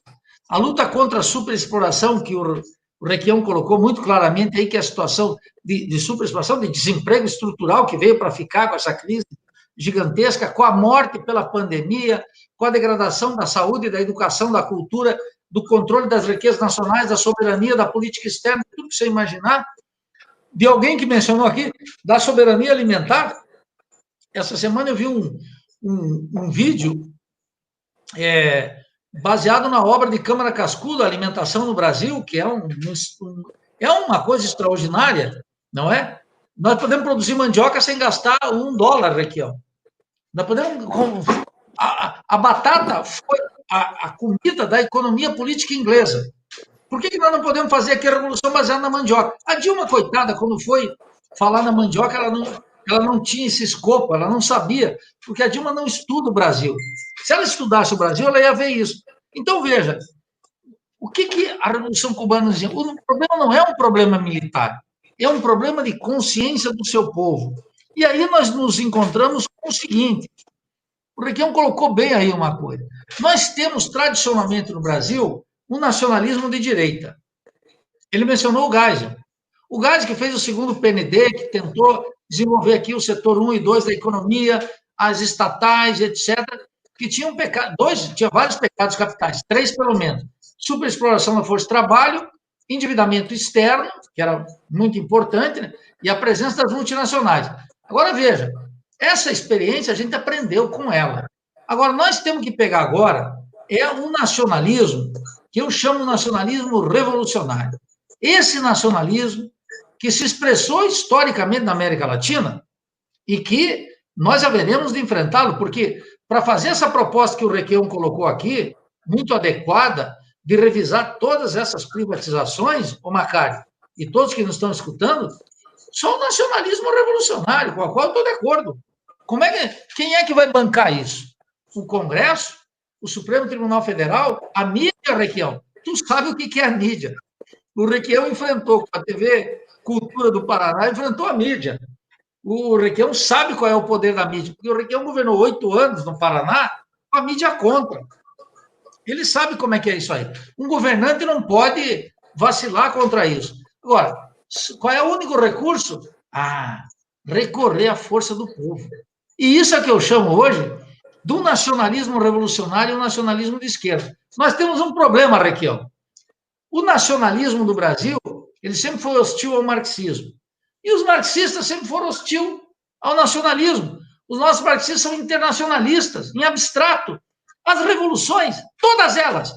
a luta contra a superexploração, que o Requião colocou muito claramente aí, que é a situação de superexploração, de desemprego estrutural que veio para ficar com essa crise gigantesca, com a morte pela pandemia, com a degradação da saúde, da educação, da cultura, do controle das riquezas nacionais, da soberania, da política externa, tudo que você imaginar. De alguém que mencionou aqui, da soberania alimentar. Essa semana eu vi um vídeo baseado na obra de Câmara Cascudo, Alimentação no Brasil, que é uma coisa extraordinária, não é? Nós podemos produzir mandioca sem gastar $1, Requião. Nós podemos... A batata foi a comida da economia política inglesa. Por que nós não podemos fazer aqui a revolução baseada na mandioca? A Dilma, coitada, quando foi falar na mandioca, ela não tinha esse escopo, ela não sabia, porque a Dilma não estuda o Brasil. Se ela estudasse o Brasil, ela ia ver isso. Então, veja, o que a Revolução Cubana dizia? O problema não é um problema militar, é um problema de consciência do seu povo. E aí nós nos encontramos com o seguinte, o Requião colocou bem aí uma coisa. Nós temos, tradicionalmente, no Brasil, um nacionalismo de direita. Ele mencionou o Geisel. O Geisel que fez o segundo PND, que tentou desenvolver aqui o setor 1 e 2 da economia, as estatais, etc., que tinham tinha vários pecados capitais, 3 pelo menos. Superexploração da força de trabalho, endividamento externo, que era muito importante, né? E a presença das multinacionais. Agora, veja, essa experiência a gente aprendeu com ela. Agora, nós temos que pegar agora um nacionalismo que eu chamo de nacionalismo revolucionário. Esse nacionalismo que se expressou historicamente na América Latina e que nós haveremos de enfrentá-lo, porque para fazer essa proposta que o Requião colocou aqui, muito adequada, de revisar todas essas privatizações, o Macari, e todos que nos estão escutando, só o nacionalismo revolucionário, com o qual eu estou de acordo. Quem é que vai bancar isso? O Congresso? O Supremo Tribunal Federal? A mídia, Requião? Tu sabe o que é a mídia. O Requião enfrentou com a TV Cultura do Paraná, enfrentou a mídia. O Requião sabe qual é o poder da mídia, porque o Requião governou 8 anos no Paraná com a mídia contra. Ele sabe como é que é isso aí. Um governante não pode vacilar contra isso. Agora, qual é o único recurso? Recorrer à força do povo. E isso é que eu chamo hoje do nacionalismo revolucionário e o nacionalismo de esquerda. Nós temos um problema, Requião. O nacionalismo do Brasil, ele sempre foi hostil ao marxismo. E os marxistas sempre foram hostis ao nacionalismo. Os nossos marxistas são internacionalistas, em abstrato. As revoluções, todas elas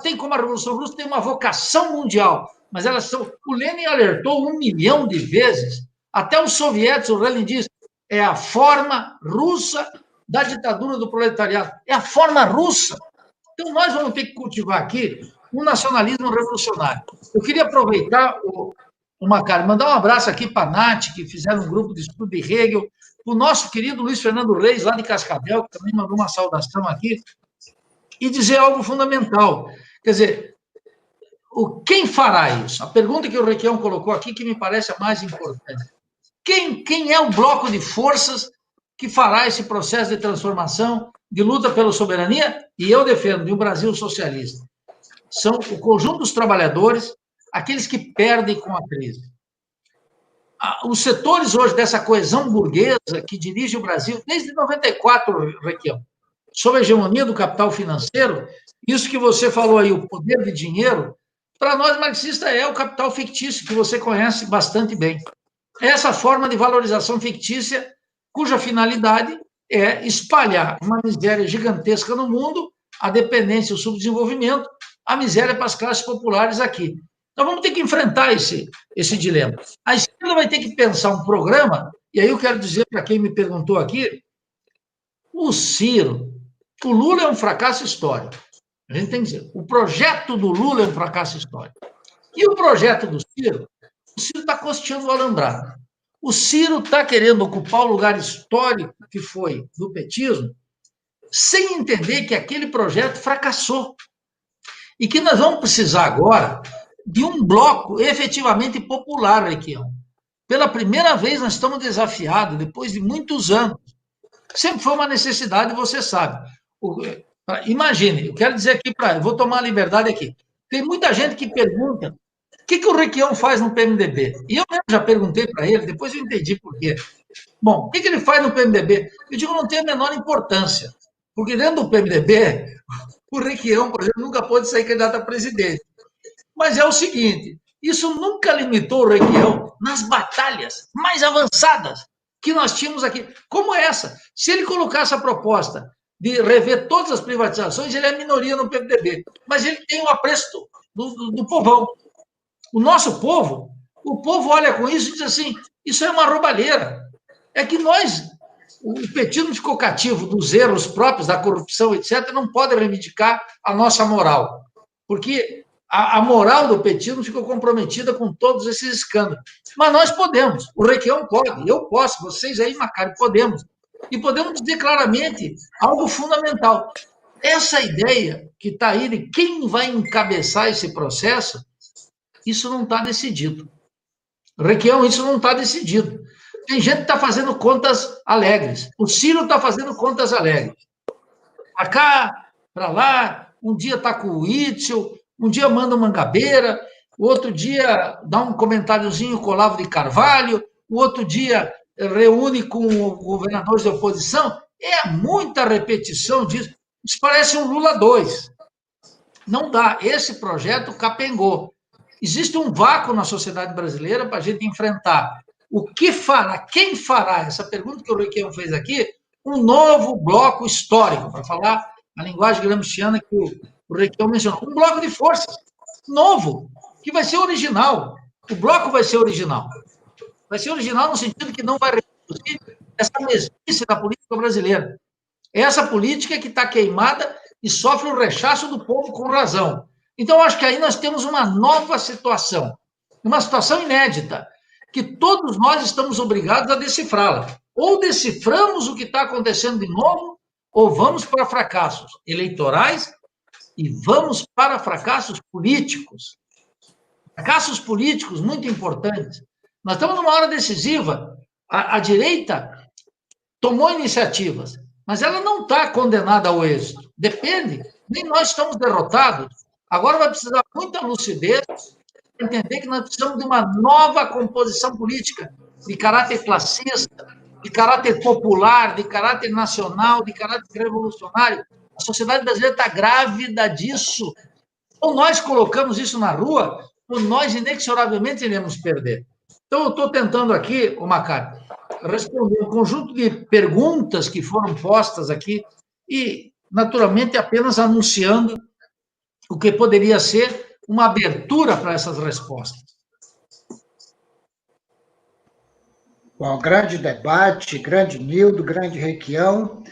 têm, como a Revolução Russa, tem uma vocação mundial, mas elas são... O Lenin alertou 1 milhão de vezes, até os soviéticos, o Lenin diz, é a forma russa da ditadura do proletariado, é a forma russa. Então, nós vamos ter que cultivar aqui um nacionalismo revolucionário. Eu queria aproveitar, o Macari, mandar um abraço aqui para a Nath, que fizeram um grupo de estudo de Hegel, o nosso querido Luiz Fernando Reis, lá de Cascavel, que também mandou uma saudação aqui, e dizer algo fundamental. Quer dizer, quem fará isso? A pergunta que o Requião colocou aqui, que me parece a mais importante. Quem é o bloco de forças que fará esse processo de transformação, de luta pela soberania? E eu defendo, de um Brasil socialista. São o conjunto dos trabalhadores, aqueles que perdem com a crise. Os setores hoje dessa coesão burguesa que dirige o Brasil, desde 94, Requião, sob a hegemonia do capital financeiro, isso que você falou aí, o poder de dinheiro, para nós marxistas é o capital fictício, que você conhece bastante bem. É essa forma de valorização fictícia, cuja finalidade é espalhar uma miséria gigantesca no mundo, a dependência e o subdesenvolvimento, a miséria para as classes populares aqui. Nós vamos ter que enfrentar esse dilema. A esquerda vai ter que pensar um programa, e aí eu quero dizer para quem me perguntou aqui, o Lula é um fracasso histórico. A gente tem que dizer, o projeto do Lula é um fracasso histórico. E o projeto do Ciro, o Ciro está costeando o alambrado. O Ciro está querendo ocupar o lugar histórico que foi do petismo, sem entender que aquele projeto fracassou. E que nós vamos precisar agora de um bloco efetivamente popular, Requião. Pela primeira vez nós estamos desafiados, depois de muitos anos. Sempre foi uma necessidade, você sabe. Imagine, eu quero dizer aqui, eu vou tomar a liberdade aqui. Tem muita gente que pergunta o que o Requião faz no PMDB. E eu já perguntei para ele, depois eu entendi por quê. Bom, o que ele faz no PMDB? Eu digo, não tem a menor importância. Porque dentro do PMDB, o Requião, por exemplo, nunca pôde sair candidato a presidente. Mas é o seguinte, isso nunca limitou o Requião nas batalhas mais avançadas que nós tínhamos aqui, como essa. Se ele colocasse a proposta de rever todas as privatizações, ele é minoria no PMDB, mas ele tem o apreço do povão. O nosso povo, o povo olha com isso e diz assim, Isso é uma roubalheira. É que o petismo ficou cativo dos erros próprios, da corrupção, etc., não pode reivindicar a nossa moral, porque a moral do petismo ficou comprometida com todos esses escândalos. Mas nós podemos, o Requião pode, eu posso, vocês aí, Macário, podemos. E podemos dizer claramente algo fundamental. Essa ideia que está aí de quem vai encabeçar esse processo, isso não está decidido. Requião, isso não está decidido. Tem gente que está fazendo contas alegres. O Ciro está fazendo contas alegres. Para cá, para lá, um dia está com o Itzel, um dia manda uma Mangabeira, o outro dia dá um comentáriozinho com o Olavo de Carvalho, o outro dia reúne com governadores de oposição. É muita repetição disso. Isso parece um Lula 2. Não dá. Esse projeto capengou. Existe um vácuo na sociedade brasileira para a gente enfrentar. O que fará? Quem fará? Essa pergunta que o Requião fez aqui, um novo bloco histórico, para falar a linguagem gramsciana que o Requião mencionou. Um bloco de forças novo, que vai ser original. O bloco vai ser original. Vai ser original no sentido que não vai reproduzir essa mesmice da política brasileira. Essa política que está queimada e sofre o rechaço do povo com razão. Então, acho que aí nós temos uma nova situação, uma situação inédita, que todos nós estamos obrigados a decifrá-la. Ou deciframos o que está acontecendo de novo, ou vamos para fracassos eleitorais e vamos para fracassos políticos. Fracassos políticos muito importantes. Nós estamos numa hora decisiva. A direita tomou iniciativas, mas ela não está condenada ao êxito. Depende. Nem nós estamos derrotados. Agora vai precisar muita lucidez para entender que nós precisamos de uma nova composição política, de caráter classista, de caráter popular, de caráter nacional, de caráter revolucionário. A sociedade brasileira está grávida disso. Ou nós colocamos isso na rua, ou nós inexoravelmente iremos perder. Então, eu estou tentando aqui, Macário, responder um conjunto de perguntas que foram postas aqui e, naturalmente, apenas anunciando o que poderia ser uma abertura para essas respostas. Bom, grande debate, grande Nildo, grande Requião.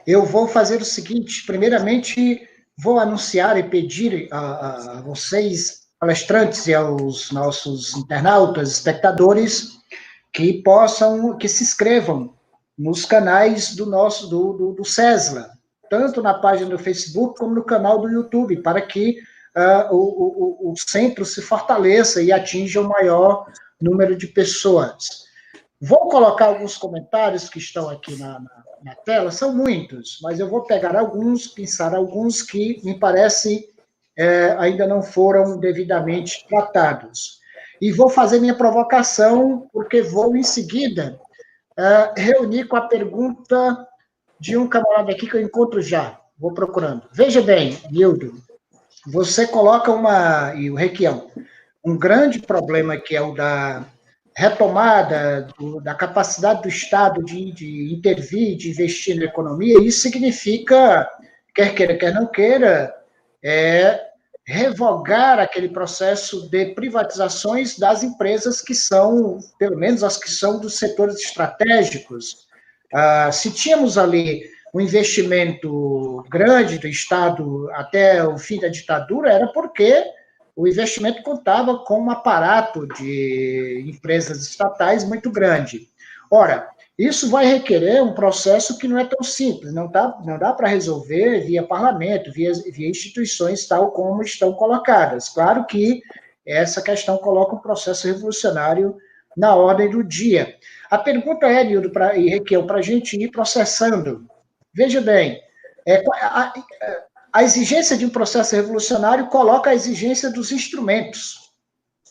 Eu vou fazer o seguinte, primeiramente, vou anunciar e pedir a vocês, palestrantes e aos nossos internautas, espectadores, que se inscrevam nos canais do CESLA, tanto na página do Facebook como no canal do YouTube, para que o centro se fortaleça e atinja o maior número de pessoas. Vou colocar alguns comentários que estão aqui na tela, são muitos, mas eu vou pegar alguns, pensar alguns que me parece ainda não foram devidamente tratados. E vou fazer minha provocação, porque vou, em seguida, reunir com a pergunta de um camarada aqui que eu encontro já. Vou procurando. Veja bem, Nildo, você coloca e o Requião, um grande problema que é o da retomada da capacidade do Estado de intervir, de investir na economia. Isso significa, quer queira, quer não queira, revogar aquele processo de privatizações das empresas que são, pelo menos as que são dos setores estratégicos. Se tínhamos ali um investimento grande do Estado até o fim da ditadura, era porque o investimento contava com um aparato de empresas estatais muito grande. Ora, isso vai requerer um processo que não é tão simples, não dá para resolver via parlamento, via instituições tal como estão colocadas. Claro que essa questão coloca um processo revolucionário na ordem do dia. A pergunta é, Nildo e Requião, para a gente ir processando. Veja bem, a exigência de um processo revolucionário coloca a exigência dos instrumentos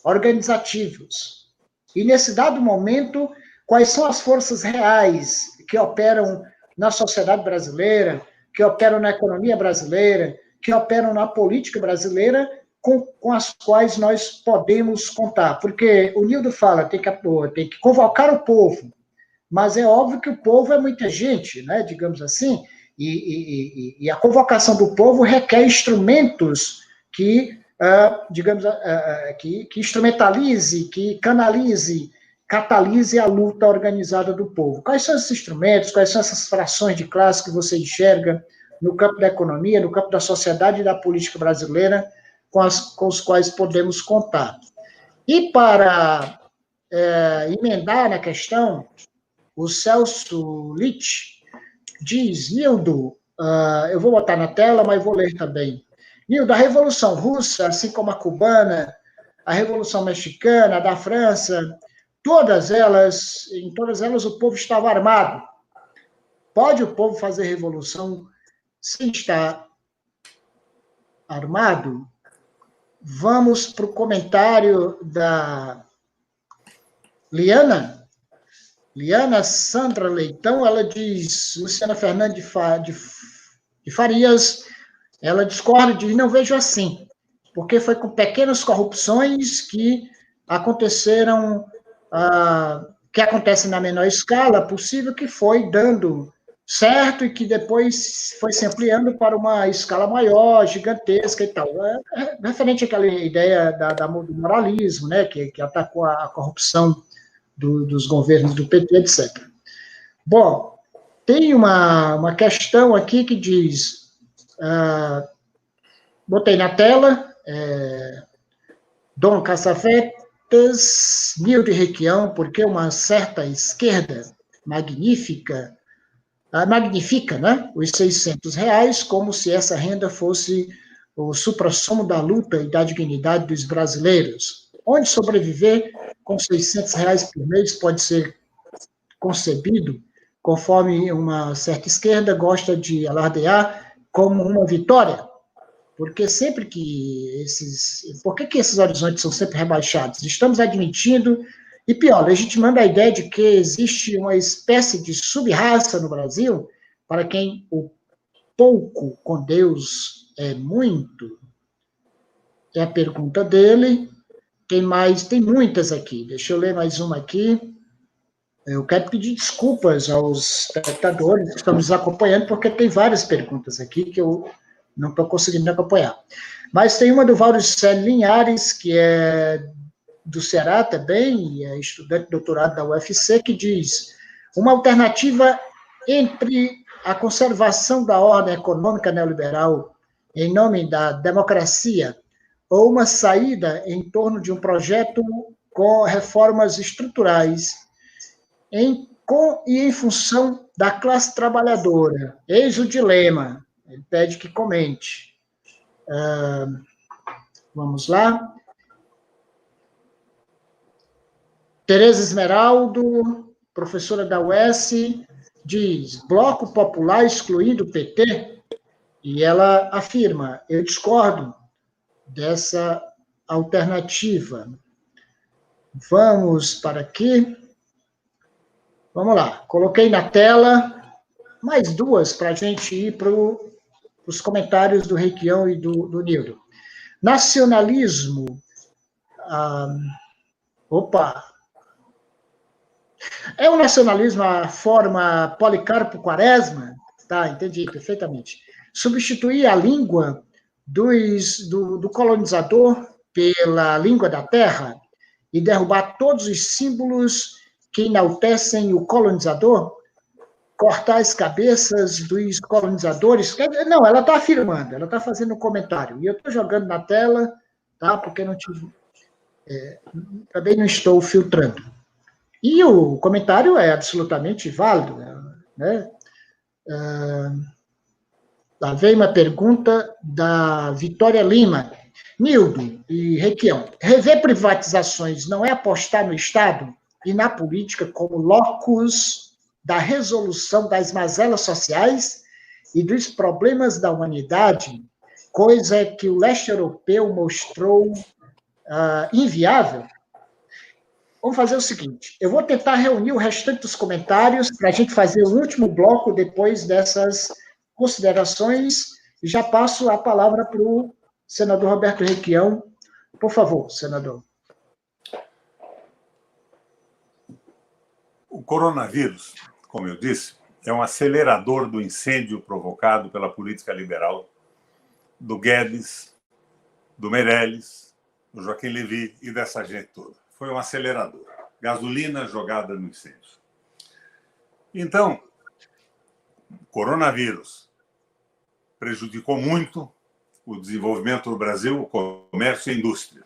organizativos. E, nesse dado momento, quais são as forças reais que operam na sociedade brasileira, que operam na economia brasileira, que operam na política brasileira, com as quais nós podemos contar? Porque o Nildo fala, tem que convocar o povo, mas é óbvio que o povo é muita gente, né, digamos assim, e a convocação do povo requer instrumentos que, digamos, que instrumentalize, que canalize, catalise a luta organizada do povo. Quais são esses instrumentos, quais são essas frações de classe que você enxerga no campo da economia, no campo da sociedade e da política brasileira, com os quais podemos contar? E para emendar na questão, o Celso Litt diz, Nildo, eu vou botar na tela, mas vou ler também. Nildo, a Revolução Russa, assim como a cubana, a Revolução Mexicana, a da França, em todas elas o povo estava armado. Pode o povo fazer revolução sem estar armado? Vamos para o comentário da Liana Sandra Leitão. Ela diz, Luciana Fernandes de Farias, ela discorda e diz, não vejo assim, porque foi com pequenas corrupções que aconteceram, que acontecem na menor escala possível, que foi dando certo e que depois foi se ampliando para uma escala maior, gigantesca e tal. Referente àquela ideia do moralismo, né, que atacou a corrupção dos governos do PT, etc. Bom, tem uma questão aqui que diz, botei na tela, Dom Caçafetes, Nildo Requião, porque uma certa esquerda magnifica, né, os R$600, como se essa renda fosse o suprassumo da luta e da dignidade dos brasileiros. Onde sobreviver com R$600 por mês pode ser concebido, conforme uma certa esquerda gosta de alardear, como uma vitória. Porque sempre que por que esses horizontes são sempre rebaixados? Estamos admitindo, e pior, legitimando a ideia de que existe uma espécie de sub-raça no Brasil, para quem o pouco com Deus é muito. É a pergunta dele. Tem muitas aqui. Deixa eu ler mais uma aqui. Eu quero pedir desculpas aos espectadores que estão nos acompanhando, porque tem várias perguntas aqui que eu não estou conseguindo acompanhar. Mas tem uma do Valdircélio Linhares, que é do Ceará também, e é estudante de doutorado da UFC, que diz, uma alternativa entre a conservação da ordem econômica neoliberal em nome da democracia ou uma saída em torno de um projeto com reformas estruturais em função da classe trabalhadora. Eis o dilema. Ele pede que comente. Vamos lá. Tereza Esmeraldo, professora da UES, diz, Bloco Popular excluindo o PT? E ela afirma, eu discordo dessa alternativa. Vamos para aqui. Vamos lá. Coloquei na tela mais duas para a gente ir para os comentários do Requião e do Nildo. Nacionalismo. É o nacionalismo a forma Policarpo Quaresma? Tá, entendi perfeitamente. Substituir a língua do colonizador pela língua da terra e derrubar todos os símbolos que enaltecem o colonizador? Cortar as cabeças dos colonizadores? Não, ela está afirmando, ela está fazendo um comentário. E eu estou jogando na tela, tá? Porque não tive... também não estou filtrando. E o comentário é absolutamente válido, né? Lá vem uma pergunta da Vitória Lima. Nildo e Requião, rever privatizações não é apostar no Estado e na política como locus da resolução das mazelas sociais e dos problemas da humanidade, coisa que o leste europeu mostrou inviável? Vamos fazer o seguinte, eu vou tentar reunir o restante dos comentários para a gente fazer o último bloco depois dessas considerações, e já passo a palavra para o senador Roberto Requião. Por favor, senador. O coronavírus, como eu disse, é um acelerador do incêndio provocado pela política liberal do Guedes, do Meirelles, do Joaquim Levy e dessa gente toda. Foi um acelerador. gasolina jogada no incêndio. Então, o coronavírus prejudicou muito o desenvolvimento do Brasil, o comércio e a indústria.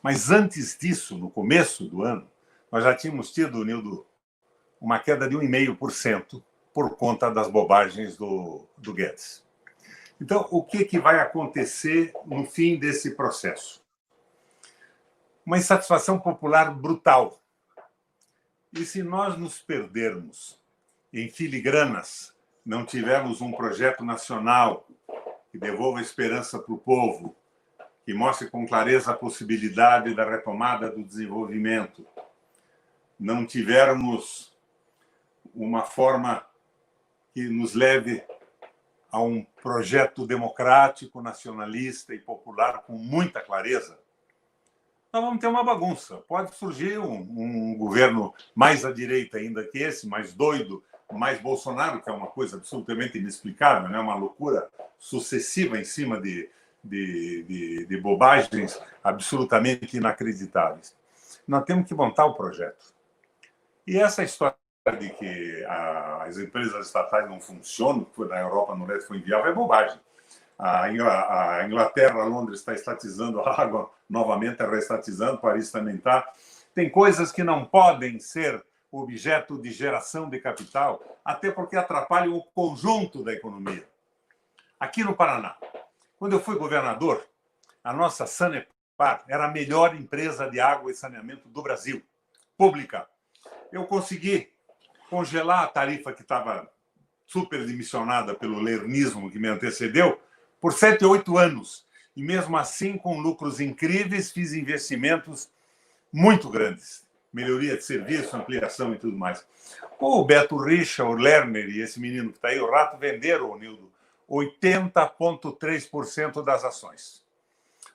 Mas antes disso, no começo do ano, nós já tínhamos tido, Nildo, uma queda de 1,5% por conta das bobagens do Guedes. Então, o que vai acontecer no fim desse processo? Uma insatisfação popular brutal. E se nós nos perdermos em filigranas, não tivermos um projeto nacional que devolva esperança para o povo, que mostre com clareza a possibilidade da retomada do desenvolvimento, não tivermos uma forma que nos leve a um projeto democrático, nacionalista e popular com muita clareza, nós vamos ter uma bagunça. Pode surgir um governo mais à direita ainda que esse, mais doido, mais Bolsonaro, que é uma coisa absolutamente inexplicável, né? Uma loucura sucessiva em cima de bobagens absolutamente inacreditáveis. Nós temos que montar o projeto. E essa história de que as empresas estatais não funcionam, que na Europa no leste foi inviável, é bobagem. A Inglaterra, Londres está estatizando a água, novamente está reestatizando, Paris também está. Tem coisas que não podem ser objeto de geração de capital, até porque atrapalham o conjunto da economia. Aqui no Paraná, quando eu fui governador, a nossa Sanepar era a melhor empresa de água e saneamento do Brasil, pública. Eu consegui congelar a tarifa que estava superdimensionada pelo lernismo que me antecedeu por 7, 8 anos. E mesmo assim, com lucros incríveis, fiz investimentos muito grandes. Melhoria de serviço, ampliação e tudo mais. O Beto Richa, o Lerner e esse menino que está aí, o Rato, venderam, Nildo, 80,3% das ações.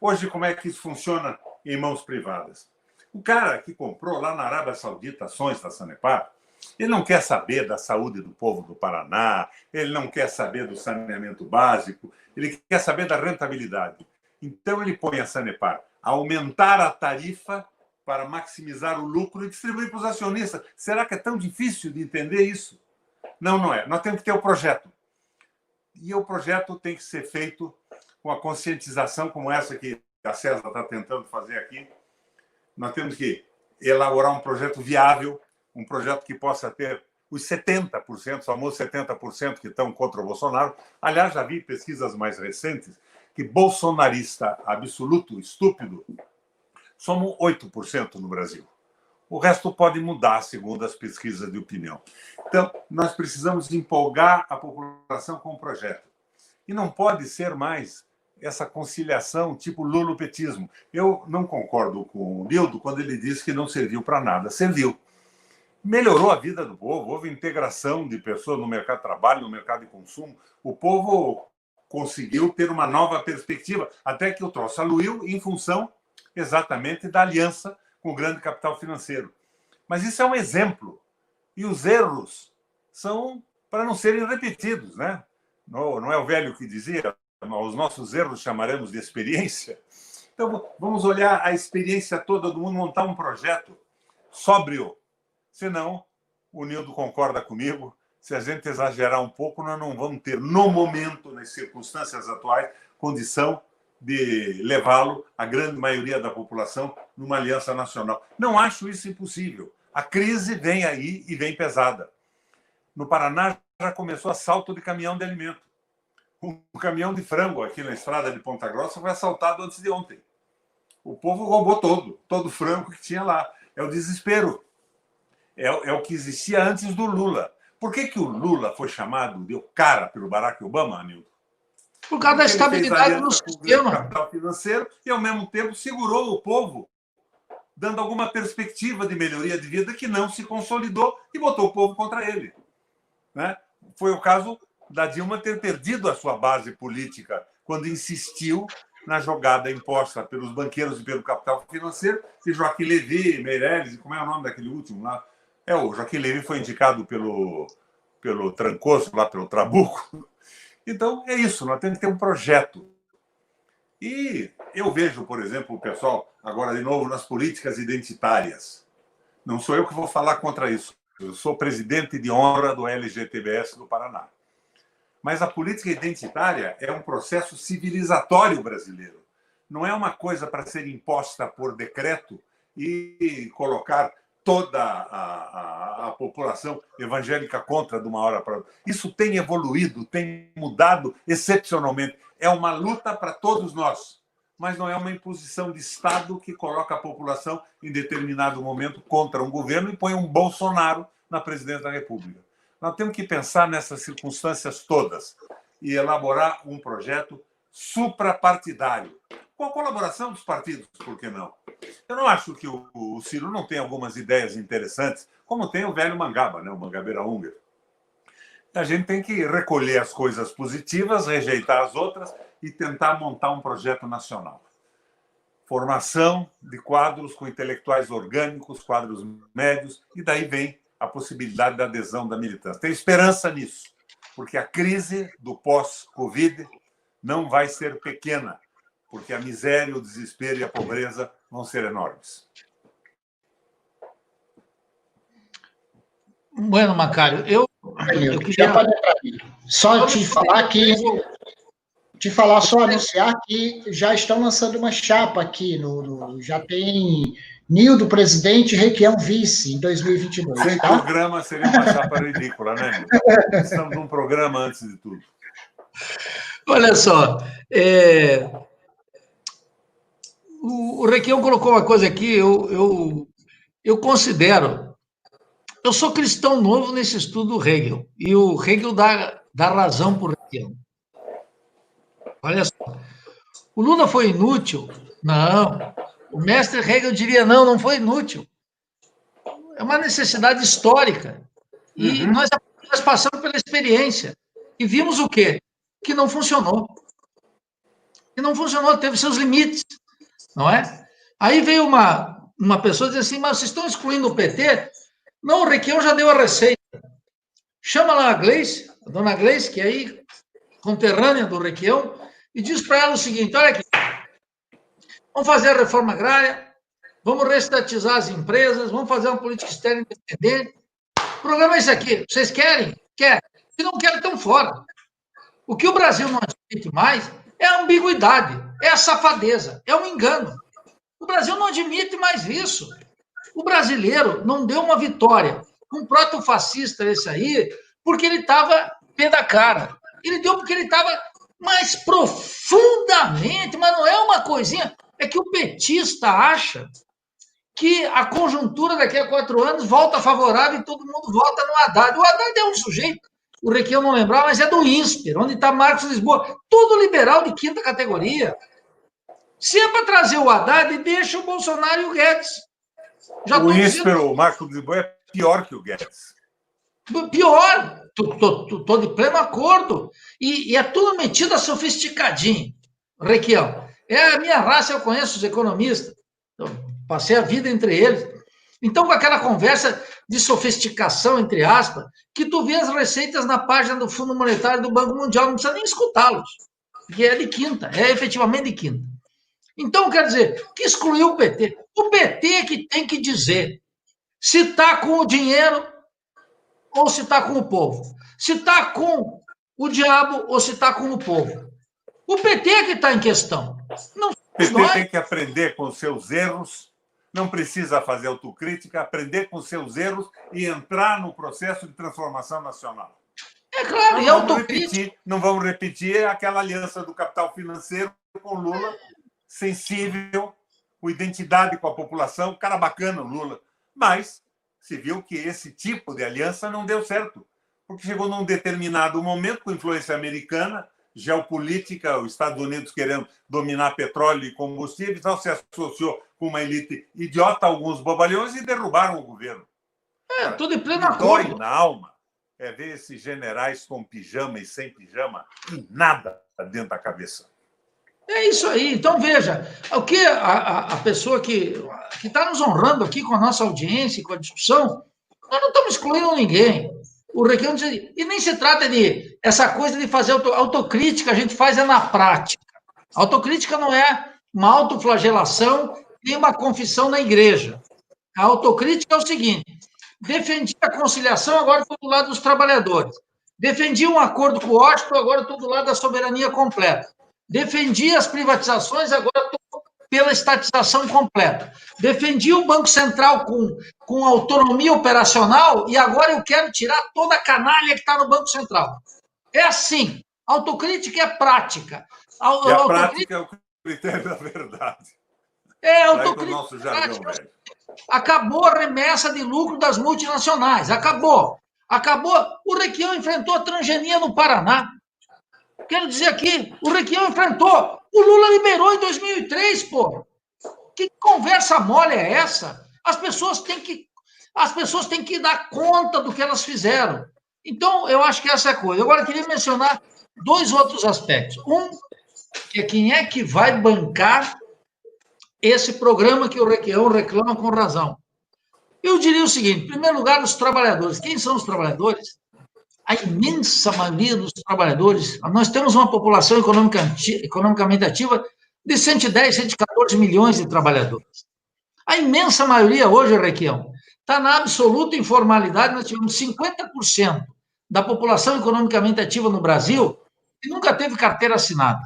Hoje, como é que isso funciona em mãos privadas? O cara que comprou lá na Arábia Saudita ações da Sanepar, ele não quer saber da saúde do povo do Paraná, ele não quer saber do saneamento básico, ele quer saber da rentabilidade. Então, ele põe a Sanepar a aumentar a tarifa para maximizar o lucro e distribuir para os acionistas. Será que é tão difícil de entender isso? Não, não é. Nós temos que ter o projeto. E o projeto tem que ser feito com a conscientização como essa que a César está tentando fazer aqui. Nós temos que elaborar um projeto viável, um projeto que possa ter os 70%, os famosos 70% que estão contra o Bolsonaro. Aliás, já vi pesquisas mais recentes que bolsonarista absoluto, estúpido, somos 8% no Brasil. O resto pode mudar, segundo as pesquisas de opinião. Então, nós precisamos empolgar a população com o projeto. E não pode ser mais essa conciliação tipo lulopetismo. Eu não concordo com o Nildo quando ele diz que não serviu para nada. Serviu. Melhorou a vida do povo, houve integração de pessoas no mercado de trabalho, no mercado de consumo. O povo conseguiu ter uma nova perspectiva, até que o troço aluiu em função exatamente da aliança com o grande capital financeiro. Mas isso é um exemplo. E os erros são para não serem repetidos, né? Não é o velho que dizia, os nossos erros chamaremos de experiência. Então, vamos olhar a experiência toda do mundo, montar um projeto sóbrio. Senão, o Nildo concorda comigo, se a gente exagerar um pouco, nós não vamos ter, no momento, nas circunstâncias atuais, condição de levá-lo, a grande maioria da população, numa aliança nacional. Não acho isso impossível. A crise vem aí e vem pesada. No Paraná já começou assalto de caminhão de alimento. Um caminhão de frango aqui na estrada de Ponta Grossa foi assaltado antes de ontem. O povo roubou todo o frango que tinha lá. É o desespero. É o que existia antes do Lula. Por que o Lula foi chamado de o cara pelo Barack Obama, Nildo? Por causa da estabilidade no sistema. Capital financeiro e, ao mesmo tempo, segurou o povo, dando alguma perspectiva de melhoria de vida que não se consolidou e botou o povo contra ele. Né? Foi o caso da Dilma ter perdido a sua base política quando insistiu na jogada imposta pelos banqueiros e pelo capital financeiro, e Joaquim Levy, Meirelles, como é o nome daquele último lá? O Joaquim Levy foi indicado pelo Trancoso, lá pelo Trabuco. Então, é isso, nós temos que ter um projeto. E eu vejo, por exemplo, o pessoal, agora de novo, nas políticas identitárias. Não sou eu que vou falar contra isso. Eu sou presidente de honra do LGTBS do Paraná. Mas a política identitária é um processo civilizatório brasileiro. Não é uma coisa para ser imposta por decreto e colocar toda a população evangélica contra de uma hora para outra. Isso tem evoluído, tem mudado excepcionalmente. É uma luta para todos nós, mas não é uma imposição de Estado que coloca a população em determinado momento contra um governo e põe um Bolsonaro na presidência da República. Nós temos que pensar nessas circunstâncias todas e elaborar um projeto suprapartidário, com a colaboração dos partidos, por que não? Eu não acho que o Ciro não tem algumas ideias interessantes, como tem o velho Mangaba, né? O Mangabeira húngaro. A gente tem que recolher as coisas positivas, rejeitar as outras e tentar montar um projeto nacional. Formação de quadros com intelectuais orgânicos, quadros médios, e daí vem a possibilidade da adesão da militância. Tenho esperança nisso, porque a crise do pós-Covid não vai ser pequena, porque a miséria, o desespero e a pobreza vão ser enormes. Bueno, Macário, eu queria... Só anunciar que já estão lançando uma chapa aqui, já tem Nildo presidente e Requião vice em 2022. Sem tá? programa seria uma chapa ridícula, né? Estamos num programa antes de tudo. Olha só, o Requião colocou uma coisa aqui, eu considero, eu sou cristão novo nesse estudo do Hegel, e o Hegel dá razão para o Requião. Olha só, o Lula foi inútil? Não. O mestre Hegel diria, não foi inútil. É uma necessidade histórica. E nós passamos pela experiência. E vimos o quê? Que não funcionou. Que não funcionou, teve seus limites. Não é? Aí veio uma pessoa dizer assim, mas vocês estão excluindo o PT? Não, o Requião já deu a receita. Chama lá a Gleice, a dona Gleice, que é aí conterrânea do Requião, e diz para ela o seguinte, olha aqui, vamos fazer a reforma agrária, vamos reestatizar as empresas, vamos fazer uma política externa independente. O programa é esse aqui. Vocês querem? Querem. Se não querem, estão fora. O que o Brasil não admite mais é a ambiguidade, é a safadeza, é o engano. O Brasil não admite mais isso. O brasileiro não deu uma vitória com um proto-fascista esse aí, porque ele estava pé da cara. Ele deu porque ele estava mais profundamente, mas não é uma coisinha, é que o petista acha que a conjuntura daqui a 4 anos volta favorável e todo mundo volta no Haddad. O Haddad é um sujeito, o Requião não lembrava, mas é do INSPER, onde está Marcos Lisboa, tudo liberal de 5ª categoria. Se é para trazer o Haddad, deixa o Bolsonaro e o Guedes. O INSPER, o Marcos Lisboa, é pior que o Guedes. Pior, estou de pleno acordo. E é tudo metido a sofisticadinho, Requião. É a minha raça, eu conheço os economistas. Eu passei a vida entre eles. Então, com aquela conversa de sofisticação, entre aspas, que tu vê as receitas na página do Fundo Monetário do Banco Mundial, não precisa nem escutá-los, porque é de quinta, é efetivamente de quinta. Então, quer dizer, que excluiu o PT. O PT é que tem que dizer se está com o dinheiro ou se está com o povo. Se está com o diabo ou se está com o povo. O PT é que está em questão. Não, o PT tem que aprender com seus erros, não precisa fazer autocrítica, aprender com seus erros e entrar no processo de transformação nacional. É claro, e autocrítica. Não vamos repetir aquela aliança do capital financeiro com Lula, sensível, com identidade com a população, cara bacana o Lula. Mas se viu que esse tipo de aliança não deu certo, porque chegou num determinado momento com influência americana, geopolítica, os Estados Unidos querendo dominar petróleo e combustíveis, então se associou com uma elite idiota, alguns bobalhões, e derrubaram o governo. Estou de pleno acordo. Dói na alma ver esses generais com pijama e sem pijama e nada dentro da cabeça. É isso aí. Então, veja, o que a pessoa que está nos honrando aqui com a nossa audiência e com a discussão, nós não estamos excluindo ninguém. O Requião diz, e nem se trata de essa coisa de fazer autocrítica, a gente faz na prática. Autocrítica não é uma autoflagelação nem uma confissão na igreja. A autocrítica é o seguinte: defendi a conciliação, agora estou do lado dos trabalhadores. Defendi um acordo com o Washington, agora estou do lado da soberania completa. Defendi as privatizações, agora estou pela estatização completa. Defendi o Banco Central com autonomia operacional e agora eu quero tirar toda a canalha que está no Banco Central. É assim. Autocrítica é prática. E a prática é o critério da verdade. Autocrítica. Acabou a remessa de lucro das multinacionais. Acabou. O Requião enfrentou a transgenia no Paraná. Quero dizer aqui, o Requião enfrentou. O Lula liberou em 2003, pô. Que conversa mole é essa? As pessoas têm que dar conta do que elas fizeram. Então, eu acho que essa é a coisa. Agora, eu queria mencionar 2 outros aspectos. Um, que é quem é que vai bancar esse programa que o Requião reclama com razão. Eu diria o seguinte: em primeiro lugar, os trabalhadores. Quem são os trabalhadores? A imensa maioria dos trabalhadores. Nós temos uma população economicamente ativa de 110, 114 milhões de trabalhadores. A imensa maioria hoje, Requião, está na absoluta informalidade. Nós tivemos 50% da população economicamente ativa no Brasil que nunca teve carteira assinada.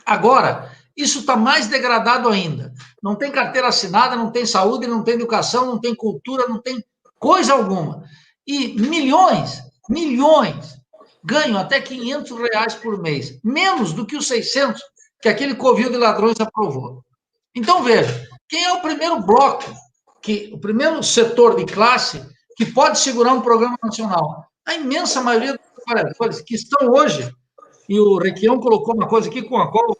Agora, isso está mais degradado ainda. Não tem carteira assinada, não tem saúde, não tem educação, não tem cultura, não tem coisa alguma. E milhões ganham até R$500 por mês, menos do que os 600 que aquele covil de ladrões aprovou. Então, veja, quem é o primeiro bloco, o primeiro setor de classe que pode segurar um programa nacional? A imensa maioria dos trabalhadores que estão hoje, e o Requião colocou uma coisa aqui com a qual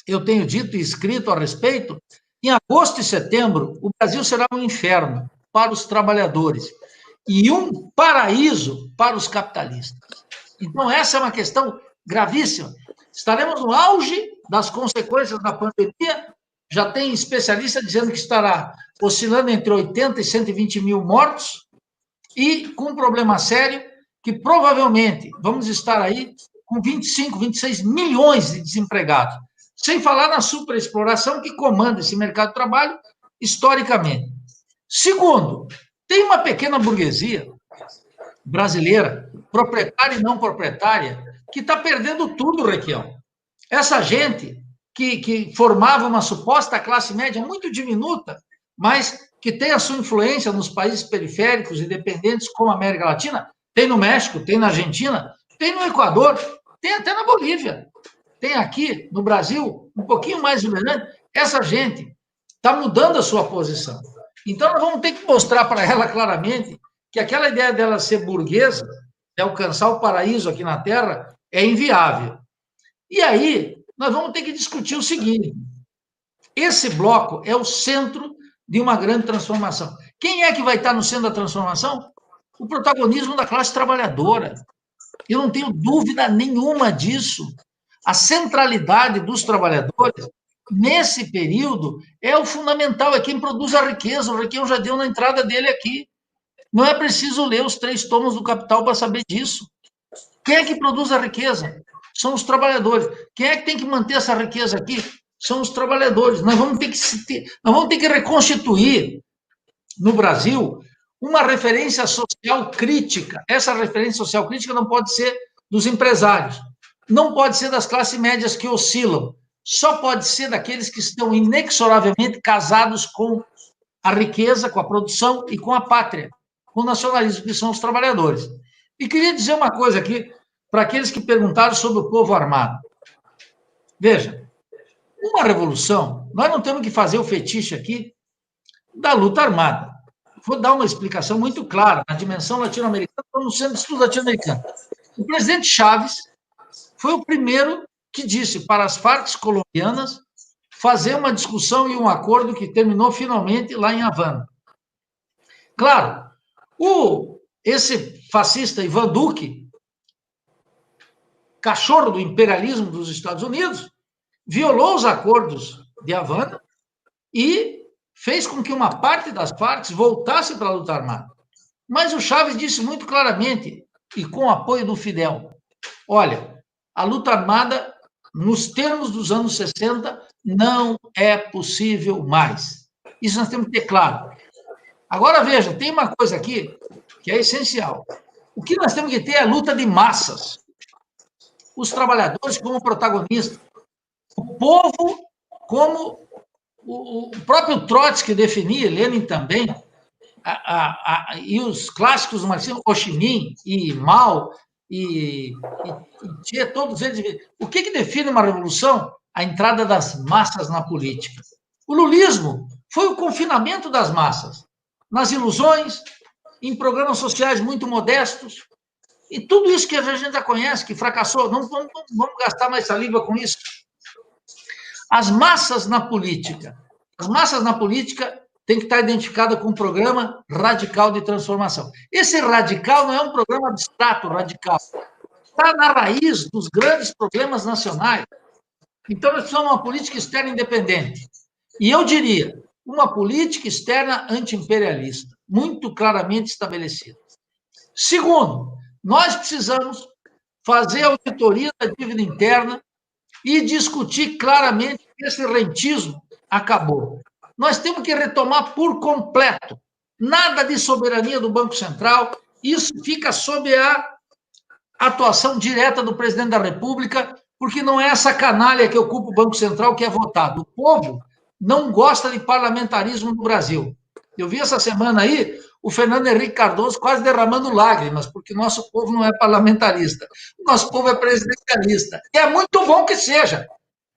eu tenho dito e escrito a respeito, em agosto e setembro, o Brasil será um inferno para os trabalhadores e um paraíso para os capitalistas. Então, essa é uma questão gravíssima. Estaremos no auge das consequências da pandemia. Já tem especialista dizendo que estará oscilando entre 80 e 120 mil mortos e com um problema sério que provavelmente vamos estar aí com 25, 26 milhões de desempregados. Sem falar na superexploração que comanda esse mercado de trabalho historicamente. Segundo, tem uma pequena burguesia brasileira, proprietária e não proprietária, que está perdendo tudo, Requião. Essa gente que formava uma suposta classe média muito diminuta, mas que tem a sua influência nos países periféricos e dependentes como a América Latina, tem no México, tem na Argentina, tem no Equador, tem até na Bolívia. Tem aqui, no Brasil, um pouquinho mais vulnerável, essa gente está mudando a sua posição. Então, nós vamos ter que mostrar para ela claramente que aquela ideia dela ser burguesa, de alcançar o paraíso aqui na Terra, é inviável. E aí, nós vamos ter que discutir o seguinte: esse bloco é o centro de uma grande transformação. Quem é que vai estar no centro da transformação? O protagonismo da classe trabalhadora. Eu não tenho dúvida nenhuma disso. A centralidade dos trabalhadores, nesse período, é o fundamental, é quem produz a riqueza. O Requião já deu na entrada dele aqui. Não é preciso ler os 3 tomos do Capital para saber disso. Quem é que produz a riqueza? São os trabalhadores. Quem é que tem que manter essa riqueza aqui? São os trabalhadores. Nós vamos ter que reconstituir, no Brasil, uma referência social crítica. Essa referência social crítica não pode ser dos empresários, não pode ser das classes médias que oscilam, só pode ser daqueles que estão inexoravelmente casados com a riqueza, com a produção e com a pátria, com o nacionalismo, que são os trabalhadores. E queria dizer uma coisa aqui para aqueles que perguntaram sobre o povo armado. Veja, uma revolução, nós não temos que fazer o fetiche aqui da luta armada. Vou dar uma explicação muito clara na dimensão latino-americana, no Centro de Estudos Latino-Americanos. O presidente Chávez foi o primeiro que disse para as Farc colombianas fazer uma discussão e um acordo que terminou finalmente lá em Havana. Claro, esse fascista Ivan Duque, cachorro do imperialismo dos Estados Unidos, violou os acordos de Havana e fez com que uma parte das Farc voltasse para a luta armada. Mas o Chávez disse muito claramente, e com o apoio do Fidel: olha, a luta armada, nos termos dos anos 60, não é possível mais. Isso nós temos que ter claro. Agora, veja, tem uma coisa aqui que é essencial. O que nós temos que ter é a luta de massas. Os trabalhadores como protagonistas. O povo como o próprio Trotsky definia, Lenin também, e os clássicos do marxismo, Ho Chi Minh e Mao, e todos eles. O que define uma revolução? A entrada das massas na política. O lulismo foi o confinamento das massas, nas ilusões, em programas sociais muito modestos, e tudo isso que a gente já conhece, que fracassou, não vamos gastar mais saliva com isso. As massas na política. As massas na política têm que estar identificadas com um programa radical de transformação. Esse radical não é um programa abstrato, radical. Está na raiz dos grandes problemas nacionais. Então, nós precisamos de uma política externa independente. E eu diria, uma política externa anti-imperialista, muito claramente estabelecida. Segundo, nós precisamos fazer a auditoria da dívida interna e discutir claramente que esse rentismo acabou. Nós temos que retomar por completo. Nada de soberania do Banco Central, isso fica sob a atuação direta do presidente da República, porque não é essa canalha que ocupa o Banco Central que é votado. O povo não gosta de parlamentarismo no Brasil. Eu vi essa semana aí o Fernando Henrique Cardoso quase derramando lágrimas, porque nosso povo não é parlamentarista. O nosso povo é presidencialista. E é muito bom que seja,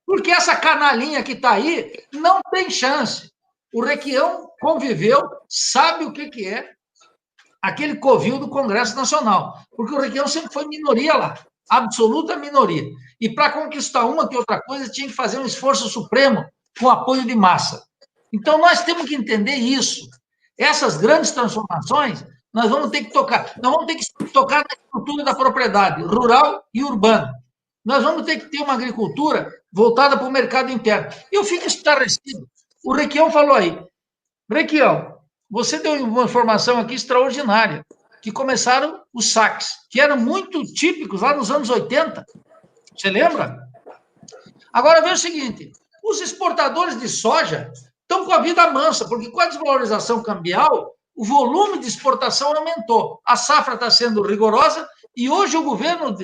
porque essa canalinha que está aí não tem chance. O Requião conviveu, sabe o que é aquele covil do Congresso Nacional, porque o Requião sempre foi minoria lá, absoluta minoria. E para conquistar uma que outra coisa, tinha que fazer um esforço supremo com apoio de massa. Então, nós temos que entender isso. Essas grandes transformações, nós vamos ter que tocar. Nós vamos ter que tocar na estrutura da propriedade, rural e urbana. Nós vamos ter que ter uma agricultura voltada para o mercado interno. Eu fico estarrecido. O Requião falou aí. Requião, você deu uma informação aqui extraordinária, que começaram os saques, que eram muito típicos lá nos anos 80. Você lembra? Agora, veja o seguinte, os exportadores de soja estão com a vida mansa, porque com a desvalorização cambial, o volume de exportação aumentou. A safra está sendo rigorosa e hoje o governo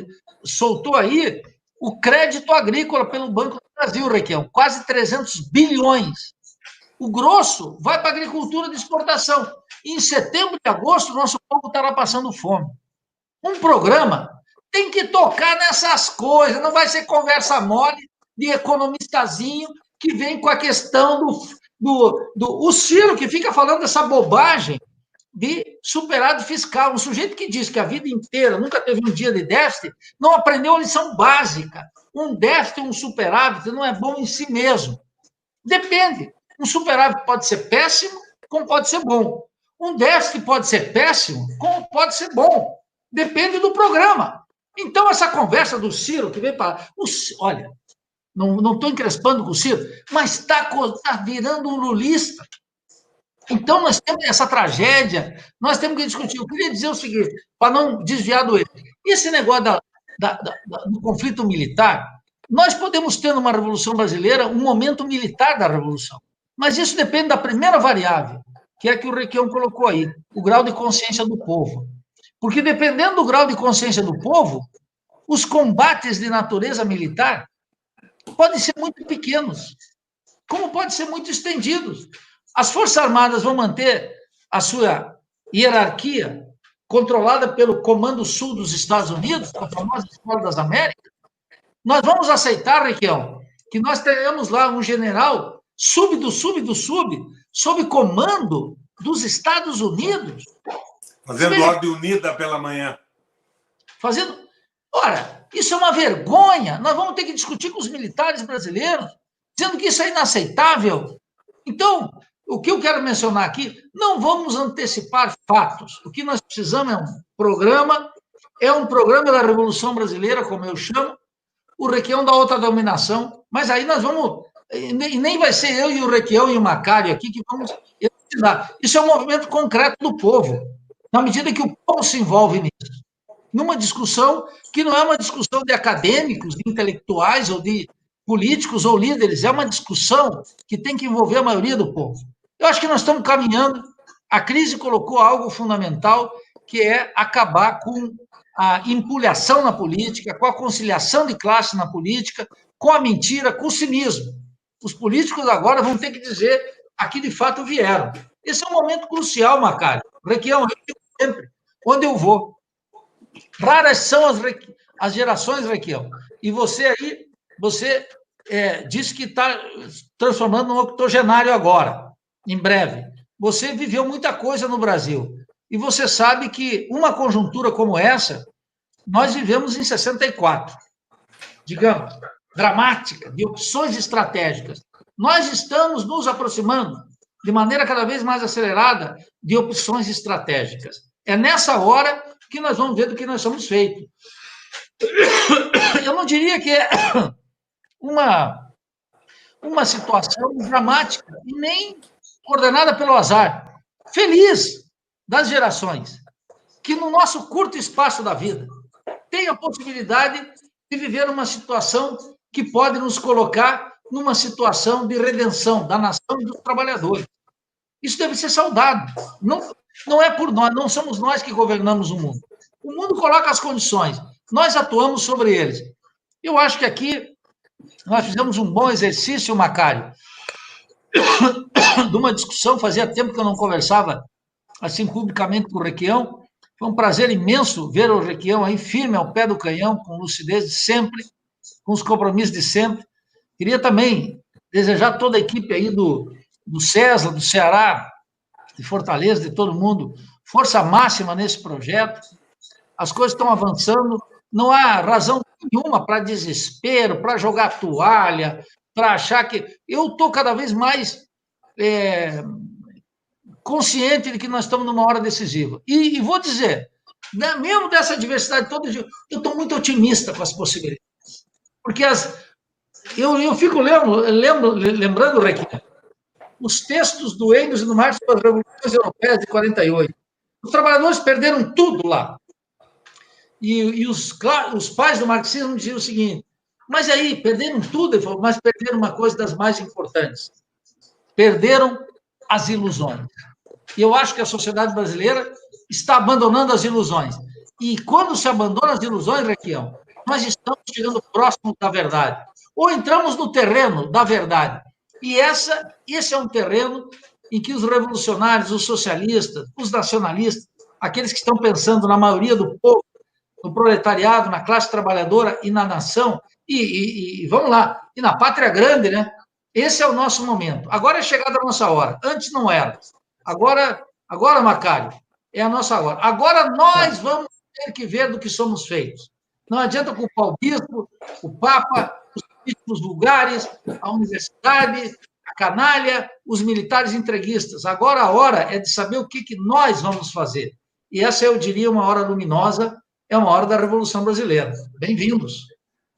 soltou aí o crédito agrícola pelo Banco do Brasil, Requião, quase 300 bilhões. O grosso vai para a agricultura de exportação. E em setembro e agosto, o nosso povo estará passando fome. Um programa tem que tocar nessas coisas, não vai ser conversa mole de economistazinho que vem com a questão o Ciro, que fica falando dessa bobagem de superávit fiscal. Um sujeito que diz que a vida inteira nunca teve um dia de déficit, não aprendeu a lição básica. Um déficit, um superávit não é bom em si mesmo. Depende. Um superávit pode ser péssimo, como pode ser bom. Um déficit pode ser péssimo, como pode ser bom. Depende do programa. Então, essa conversa do Ciro, que vem para... Olha, não estou encrespando com o Ciro, mas está virando um lulista. Então, nós temos essa tragédia, nós temos que discutir. Eu queria dizer o seguinte, para não desviar do erro. Esse negócio do conflito militar, nós podemos ter numa Revolução Brasileira um momento militar da Revolução. Mas isso depende da primeira variável, que é que o Requião colocou aí, o grau de consciência do povo. Porque dependendo do grau de consciência do povo, os combates de natureza militar podem ser muito pequenos, como podem ser muito estendidos. As Forças Armadas vão manter a sua hierarquia controlada pelo Comando Sul dos Estados Unidos, a famosa Escola das Américas. Nós vamos aceitar, Requião, que nós tenhamos lá um general sob, sob comando dos Estados Unidos. Fazendo ordem unida pela manhã. Ora, isso é uma vergonha. Nós vamos ter que discutir com os militares brasileiros, dizendo que isso é inaceitável. Então, o que eu quero mencionar aqui, não vamos antecipar fatos. O que nós precisamos é um programa da Revolução Brasileira, como eu chamo, o Requião da outra dominação, mas aí nós vamos... Nem vai ser eu e o Requião e o Macário aqui que vamos ensinar. Isso é um movimento concreto do povo, na medida que o povo se envolve nisso. Numa discussão que não é uma discussão de acadêmicos, de intelectuais ou de políticos ou líderes, é uma discussão que tem que envolver a maioria do povo. Eu acho que nós estamos caminhando. A crise colocou algo fundamental, que é acabar com a empulhação na política, com a conciliação de classe na política, com a mentira, com o cinismo. Os políticos agora vão ter que dizer a que de fato vieram. Esse é um momento crucial, Macário. Requião, eu digo sempre, onde eu vou. Raras são as gerações, Requião. E você aí, disse que está transformando num octogenário agora, em breve. Você viveu muita coisa no Brasil. E você sabe que uma conjuntura como essa, nós vivemos em 64. Digamos, dramática, de opções estratégicas. Nós estamos nos aproximando, de maneira cada vez mais acelerada, de opções estratégicas. É nessa hora que nós vamos ver do que nós somos feitos. Eu não diria que é uma situação dramática, e nem ordenada pelo azar. Feliz das gerações, que no nosso curto espaço da vida tem a possibilidade de viver uma situação que pode nos colocar numa situação de redenção da nação e dos trabalhadores. Isso deve ser saudado. Não é por nós, não somos nós que governamos o mundo. O mundo coloca as condições, nós atuamos sobre eles. Eu acho que aqui nós fizemos um bom exercício, Macário, de uma discussão. Fazia tempo que eu não conversava assim publicamente com o Requião. Foi um prazer imenso ver o Requião aí firme ao pé do canhão, com lucidez de sempre, com os compromissos de sempre. Queria também desejar a toda a equipe aí do Cesla, do Ceará, de Fortaleza, de todo mundo, força máxima nesse projeto. As coisas estão avançando, não há razão nenhuma para desespero, para jogar toalha, para achar que... Eu estou cada vez mais consciente de que nós estamos numa hora decisiva. E vou dizer, né, mesmo dessa diversidade toda, eu estou muito otimista com as possibilidades. Porque eu fico lembrando, Requião, os textos do Engels e do Marx sobre as revoluções europeias de 48. Os trabalhadores perderam tudo lá. E os pais do marxismo diziam o seguinte: mas aí, perderam tudo? Ele falou, mas perderam uma coisa das mais importantes. Perderam as ilusões. E eu acho que a sociedade brasileira está abandonando as ilusões. E quando se abandona as ilusões, Requião, nós estamos chegando próximo da verdade. Ou entramos no terreno da verdade. E esse é um terreno em que os revolucionários, os socialistas, os nacionalistas, aqueles que estão pensando na maioria do povo, no proletariado, na classe trabalhadora e na nação, e vamos lá, e na pátria grande, né? Esse é o nosso momento. Agora é chegada a nossa hora. Antes não era. Agora, Macário, é a nossa hora. Agora nós vamos ter que ver do que somos feitos. Não adianta culpar o bispo, o papa, os políticos vulgares, a universidade, a canalha, os militares entreguistas. Agora a hora é de saber o que nós vamos fazer. E essa, eu diria, uma hora luminosa, é uma hora da Revolução Brasileira. Bem-vindos.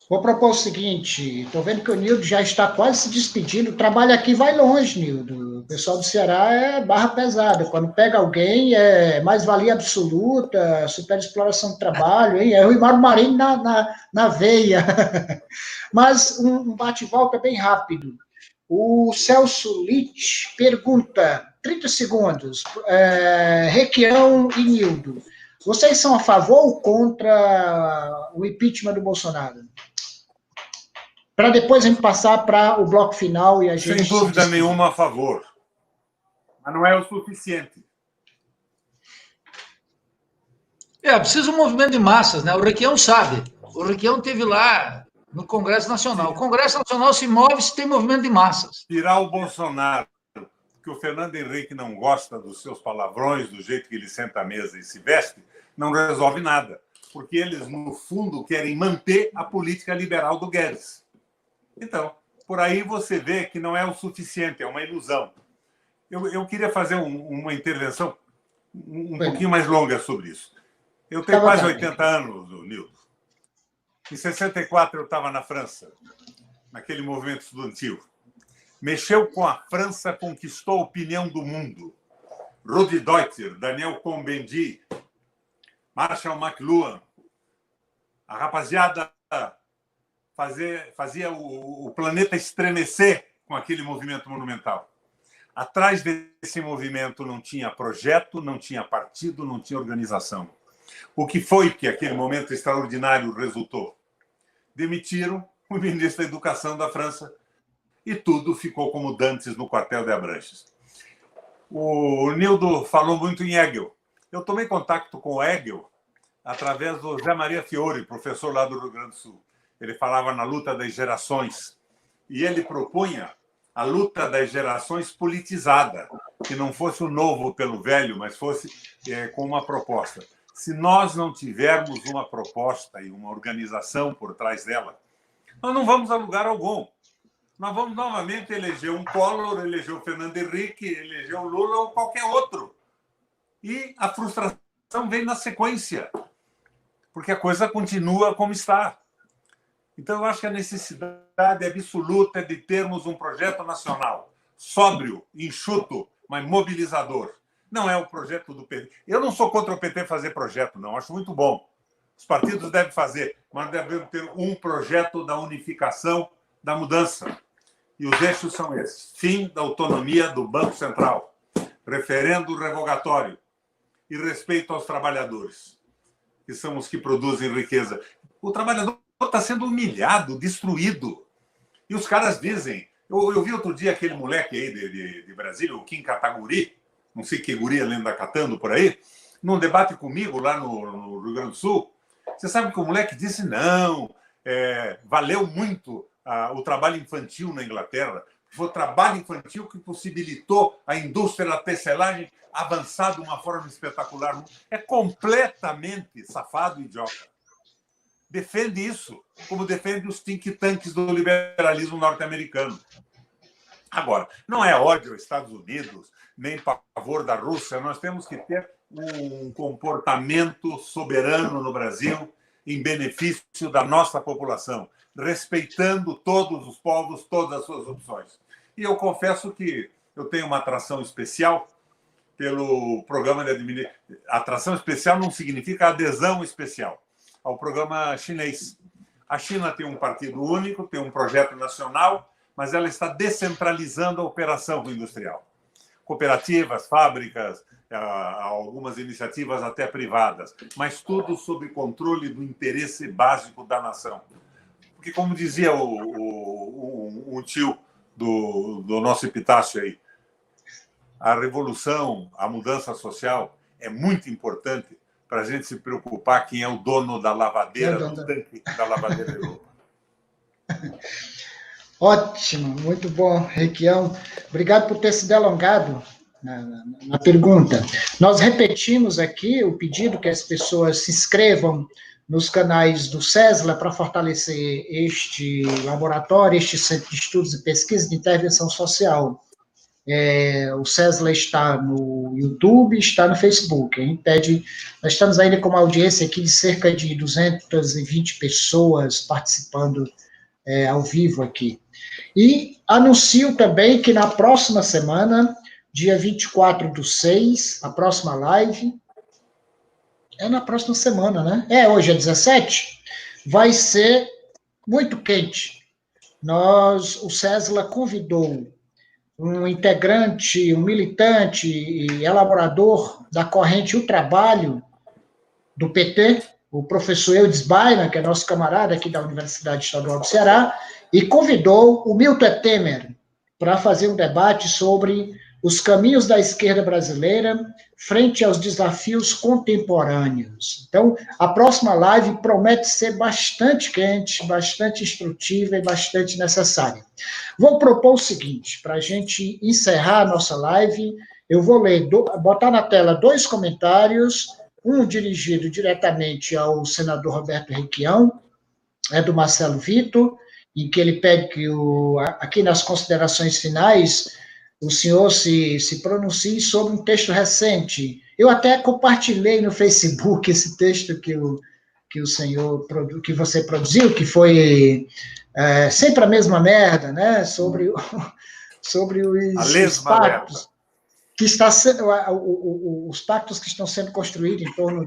Vou propor o seguinte, estou vendo que o Nildo já está quase se despedindo. O trabalho aqui vai longe, Nildo. O pessoal do Ceará é barra pesada. Quando pega alguém, é mais-valia absoluta, superexploração do trabalho, hein? É o Imar Marinho na veia. Mas um bate-volta bem rápido. O Celso Litt pergunta, 30 segundos, Requião e Nildo, vocês são a favor ou contra o impeachment do Bolsonaro? Para depois a gente passar para o bloco final e a gente... Sem dúvida nenhuma a favor. Mas não é o suficiente. Precisa um movimento de massas, né? O Requião sabe. O Requião esteve lá no Congresso Nacional. Sim. O Congresso Nacional se move se tem movimento de massas. Tirar o Bolsonaro, que o Fernando Henrique não gosta dos seus palavrões, do jeito que ele senta à mesa e se veste, não resolve nada. Porque eles, no fundo, querem manter a política liberal do Guedes. Então, por aí você vê que não é o suficiente, é uma ilusão. Eu queria fazer uma intervenção um pouquinho mais longa sobre isso. Eu tenho quase 80 anos, Nildo. Em 64 eu estava na França, naquele movimento estudantil. Mexeu com a França, conquistou a opinião do mundo. Rudi Deuter, Daniel Cohn-Bendit, Marshall McLuhan. A rapaziada fazia o planeta estremecer com aquele movimento monumental. Atrás desse movimento não tinha projeto, não tinha partido, não tinha organização. O que foi que aquele momento extraordinário resultou? Demitiram o ministro da Educação da França e tudo ficou como dantes no quartel de Abranches. O Nildo falou muito em Hegel. Eu tomei contato com o Hegel através do Zé Maria Fiore, professor lá do Rio Grande do Sul. Ele falava na luta das gerações e ele propunha a luta das gerações politizada, que não fosse o novo pelo velho, mas fosse com uma proposta. Se nós não tivermos uma proposta e uma organização por trás dela, nós não vamos a lugar algum. Nós vamos novamente eleger um Collor, eleger o Fernando Henrique, eleger o Lula ou qualquer outro. E a frustração vem na sequência, porque a coisa continua como está. Então, eu acho que a necessidade absoluta é de termos um projeto nacional sóbrio, enxuto, mas mobilizador. Não é o projeto do PT. Eu não sou contra o PT fazer projeto, não. Acho muito bom. Os partidos devem fazer, mas devemos ter um projeto da unificação, da mudança. E os eixos são esses. Fim da autonomia do Banco Central, referendo revogatório e respeito aos trabalhadores, que são os que produzem riqueza. O trabalhador está sendo humilhado, destruído. E os caras dizem... Eu vi outro dia aquele moleque aí de Brasília, o Kim Kataguiri, não sei que guri ele anda catando por aí, num debate comigo lá no Rio Grande do Sul. Você sabe que o moleque disse, não, valeu muito o trabalho infantil na Inglaterra. Foi o trabalho infantil que possibilitou a indústria da tecelagem avançar de uma forma espetacular. É completamente safado e idiota. Defende isso, como defende os think tanks do liberalismo norte-americano. Agora, não é ódio aos Estados Unidos, nem pavor da Rússia. Nós temos que ter um comportamento soberano no Brasil em benefício da nossa população, respeitando todos os povos, todas as suas opções. E eu confesso que eu tenho uma atração especial pelo programa de administração. Atração especial não significa adesão especial ao programa chinês. A China tem um partido único, tem um projeto nacional, mas ela está descentralizando a operação industrial. Cooperativas, fábricas, algumas iniciativas até privadas, mas tudo sob controle do interesse básico da nação. Porque, como dizia um tio do nosso Epitácio aí, a revolução, a mudança social é muito importante para a gente se preocupar quem é o dono da lavadeira, do tanque da lavadeira Europa. Ótimo, muito bom, Requião. Obrigado por ter se delongado na pergunta. Nós repetimos aqui o pedido que as pessoas se inscrevam nos canais do CESLA para fortalecer este laboratório, este Centro de Estudos e Pesquisa de Intervenção Social. O CESLA está no YouTube, está no Facebook. Nós estamos ainda com uma audiência aqui de cerca de 220 pessoas participando ao vivo aqui. E anuncio também que na próxima semana, dia 24/6, a próxima live, na próxima semana, né? Hoje é 17, vai ser muito quente. O CESLA convidou um integrante, um militante e elaborador da corrente O Trabalho do PT, o professor Eudes Baina, que é nosso camarada aqui da Universidade Estadual do Ceará, e convidou o Milton Temer para fazer um debate sobre os caminhos da esquerda brasileira frente aos desafios contemporâneos. Então, a próxima live promete ser bastante quente, bastante instrutiva e bastante necessária. Vou propor o seguinte, para a gente encerrar a nossa live, eu vou botar na tela 2 comentários, um dirigido diretamente ao senador Roberto Requião, do Marcelo Vitor, em que ele pede que, aqui nas considerações finais, o senhor se pronuncie sobre um texto recente. Eu até compartilhei no Facebook esse texto que você produziu, que foi sempre a mesma merda, né? Sobre os pactos que os pactos que estão sendo construídos em torno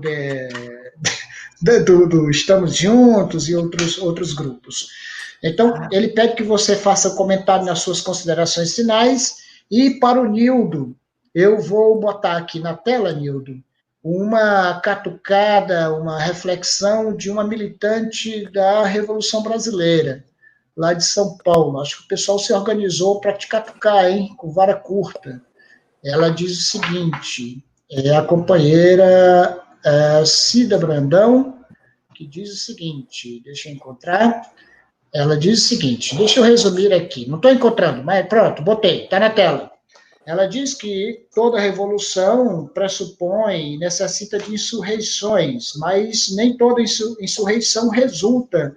do Estamos Juntos e outros grupos. Então, ele pede que você faça comentário nas suas considerações finais E para o Nildo, eu vou botar aqui na tela, Nildo, uma catucada, uma reflexão de uma militante da Revolução Brasileira, lá de São Paulo. Acho que o pessoal se organizou para te catucar, hein, com vara curta. Ela diz o seguinte, é a companheira Cida Brandão, que diz o seguinte, deixa eu encontrar, ela diz o seguinte, deixa eu resumir aqui, não estou encontrando, mas pronto, botei, está na tela. Ela diz que toda revolução pressupõe, necessita de insurreições, mas nem toda insurreição resulta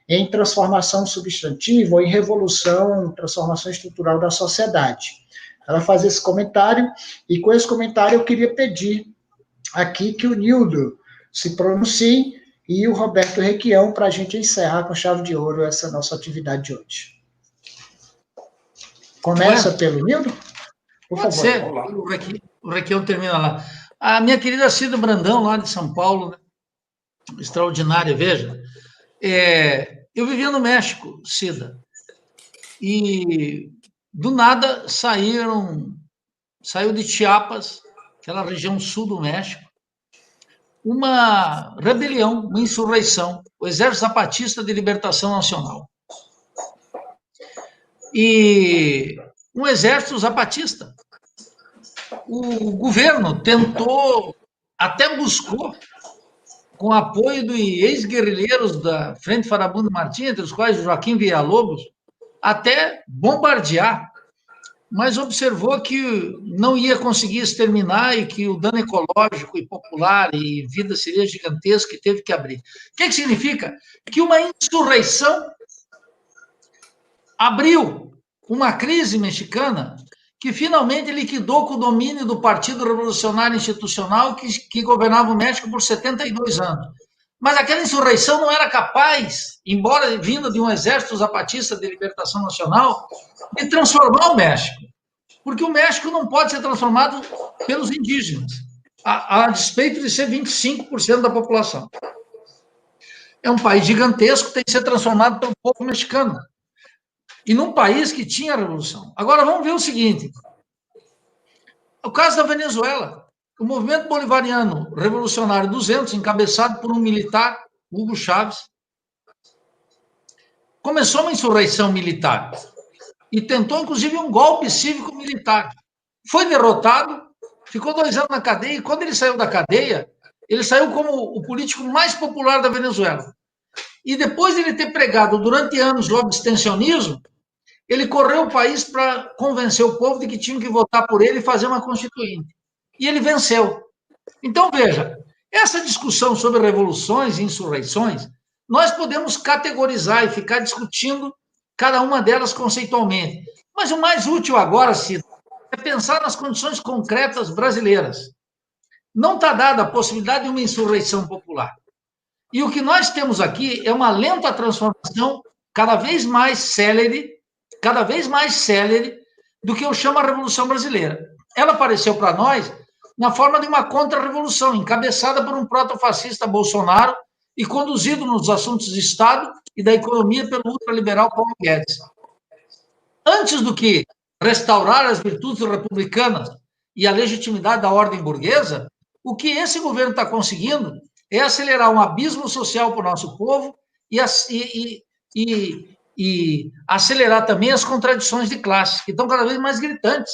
em transformação substantiva ou em revolução, transformação estrutural da sociedade. Ela faz esse comentário, e com esse comentário eu queria pedir aqui que o Nildo se pronuncie e o Roberto Requião para a gente encerrar com chave de ouro essa nossa atividade de hoje. Começa pelo Nildo? Por Pode favor. ser, o Requião termina lá. A minha querida Cida Brandão, lá de São Paulo, né? Extraordinária, veja. Eu vivia no México, Cida, e do nada saiu de Chiapas, aquela região sul do México, uma rebelião, uma insurreição, o Exército Zapatista de Libertação Nacional. E um exército zapatista. O governo tentou, até buscou, com o apoio de ex-guerrilheiros da Frente Farabundo Martins, entre os quais o Joaquim Villalobos, até bombardear, mas observou que não ia conseguir exterminar e que o dano ecológico e popular e vida seria gigantesco e teve que abrir. O que significa? Que uma insurreição abriu uma crise mexicana que finalmente liquidou com o domínio do Partido Revolucionário Institucional que governava o México por 72 anos. Mas aquela insurreição não era capaz, embora vinda de um exército zapatista de libertação nacional, de transformar o México. Porque o México não pode ser transformado pelos indígenas, a despeito de ser 25% da população. É um país gigantesco, tem que ser transformado pelo povo mexicano. E num país que tinha revolução. Agora, vamos ver o seguinte. O caso da Venezuela. O movimento bolivariano revolucionário 200, encabeçado por um militar, Hugo Chávez, começou uma insurreição militar e tentou, inclusive, um golpe cívico-militar. Foi derrotado, ficou 2 anos na cadeia, e quando ele saiu da cadeia, ele saiu como o político mais popular da Venezuela. E depois de ele ter pregado durante anos o abstencionismo, ele correu o país para convencer o povo de que tinham que votar por ele e fazer uma constituinte. E ele venceu. Então, veja, essa discussão sobre revoluções e insurreições, nós podemos categorizar e ficar discutindo cada uma delas conceitualmente. Mas o mais útil agora, Cida, é pensar nas condições concretas brasileiras. Não está dada a possibilidade de uma insurreição popular. E o que nós temos aqui é uma lenta transformação cada vez mais célere do que eu chamo a Revolução Brasileira. Ela apareceu para nós na forma de uma contra-revolução, encabeçada por um proto-fascista Bolsonaro e conduzido nos assuntos de Estado e da economia pelo ultraliberal Paulo Guedes. Antes do que restaurar as virtudes republicanas e a legitimidade da ordem burguesa, o que esse governo está conseguindo é acelerar um abismo social para o nosso povo e acelerar também as contradições de classe, que estão cada vez mais gritantes.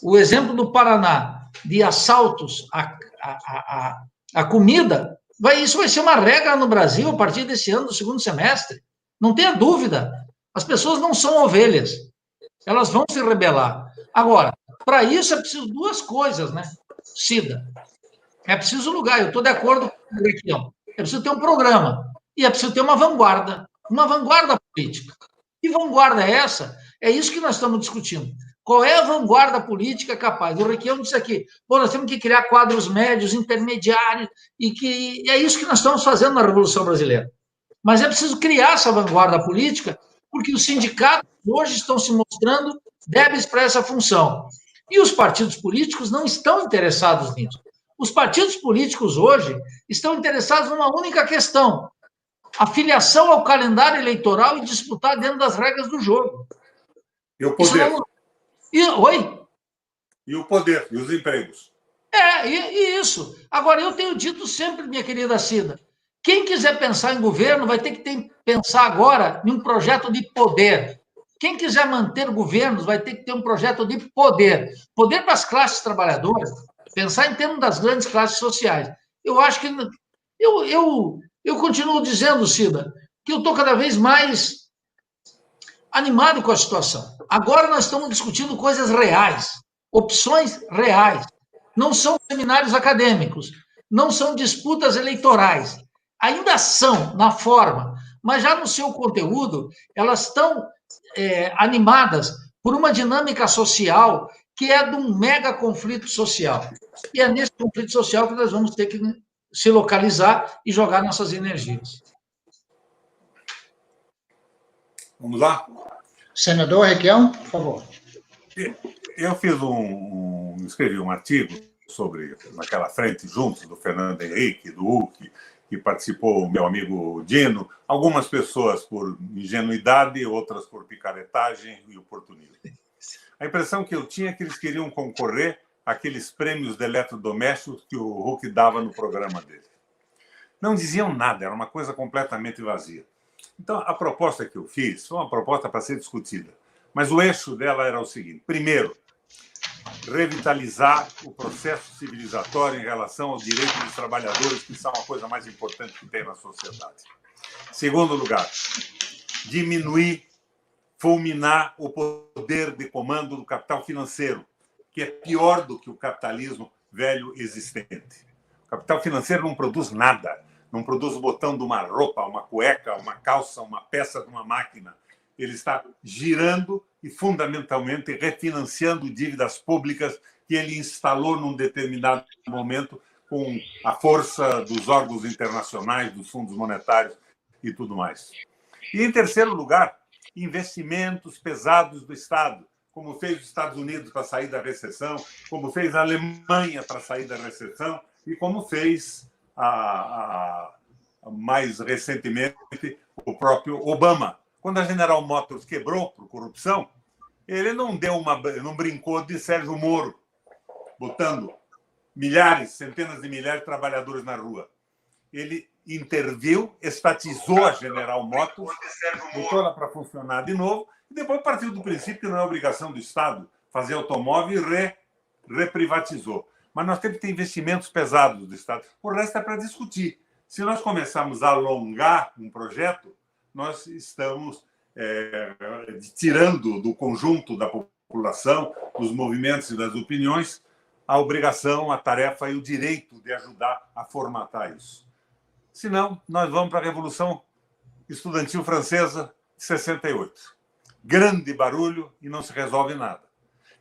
O exemplo do Paraná, de assaltos à comida, isso vai ser uma regra no Brasil a partir desse ano, do segundo semestre. Não tenha dúvida. As pessoas não são ovelhas. Elas vão se rebelar. Agora, para isso é preciso 2 coisas, né, Cida? É preciso lugar, eu estou de acordo com o Requião. É preciso ter um programa. E é preciso ter uma vanguarda política. Que vanguarda é essa? É isso que nós estamos discutindo. Qual é a vanguarda política capaz? O Requião disse aqui, nós temos que criar quadros médios, intermediários, e é isso que nós estamos fazendo na Revolução Brasileira. Mas é preciso criar essa vanguarda política, porque os sindicatos hoje estão se mostrando débeis para essa função. E os partidos políticos não estão interessados nisso. Os partidos políticos hoje estão interessados numa única questão: a filiação ao calendário eleitoral e disputar dentro das regras do jogo. E o poder? Oi? E o poder, e os empregos. E isso. Agora, eu tenho dito sempre, minha querida Cida, quem quiser pensar em governo vai ter que pensar agora em um projeto de poder. Quem quiser manter governos vai ter que ter um projeto de poder. Poder para as classes trabalhadoras, pensar em termos das grandes classes sociais. Eu acho que... Eu continuo dizendo, Cida, que eu estou cada vez mais animado com a situação. Agora nós estamos discutindo coisas reais, opções reais. Não são seminários acadêmicos, não são disputas eleitorais. Ainda são na forma, mas já no seu conteúdo, elas estão animadas por uma dinâmica social que é de um mega conflito social. E é nesse conflito social que nós vamos ter que se localizar e jogar nossas energias. Vamos lá? Senador Requião, por favor. Eu fiz escrevi um artigo sobre, naquela frente juntos, do Fernando Henrique, do Huck, que participou o meu amigo Dino, algumas pessoas por ingenuidade, outras por picaretagem e oportunismo. A impressão que eu tinha é que eles queriam concorrer àqueles prêmios de eletrodomésticos que o Huck dava no programa dele. Não diziam nada, era uma coisa completamente vazia. Então, a proposta que eu fiz foi uma proposta para ser discutida, mas o eixo dela era o seguinte: primeiro, revitalizar o processo civilizatório em relação ao direito dos trabalhadores, que são a coisa mais importante que tem na sociedade. Segundo lugar, diminuir, fulminar o poder de comando do capital financeiro, que é pior do que o capitalismo velho existente. O capital financeiro não produz nada, não produz o botão de uma roupa, uma cueca, uma calça, uma peça de uma máquina. Ele está girando e, fundamentalmente, refinanciando dívidas públicas que ele instalou num determinado momento com a força dos órgãos internacionais, dos fundos monetários e tudo mais. E, em terceiro lugar, investimentos pesados do Estado, como fez os Estados Unidos para sair da recessão, como fez a Alemanha para sair da recessão e como fez, mais recentemente, o próprio Obama. Quando a General Motors quebrou por corrupção, ele não brincou de Sérgio Moro, botando milhares, centenas de milhares de trabalhadores na rua. Ele interviu, estatizou a General Motors, botou ela para funcionar de novo, e depois partiu do princípio que não é obrigação do Estado fazer automóvel e reprivatizou. Mas nós temos que ter investimentos pesados do Estado. O resto é para discutir. Se nós começarmos a alongar um projeto, nós estamos tirando do conjunto da população, dos movimentos e das opiniões, a obrigação, a tarefa e o direito de ajudar a formatar isso. Senão, nós vamos para a Revolução Estudantil Francesa de 68. Grande barulho e não se resolve nada.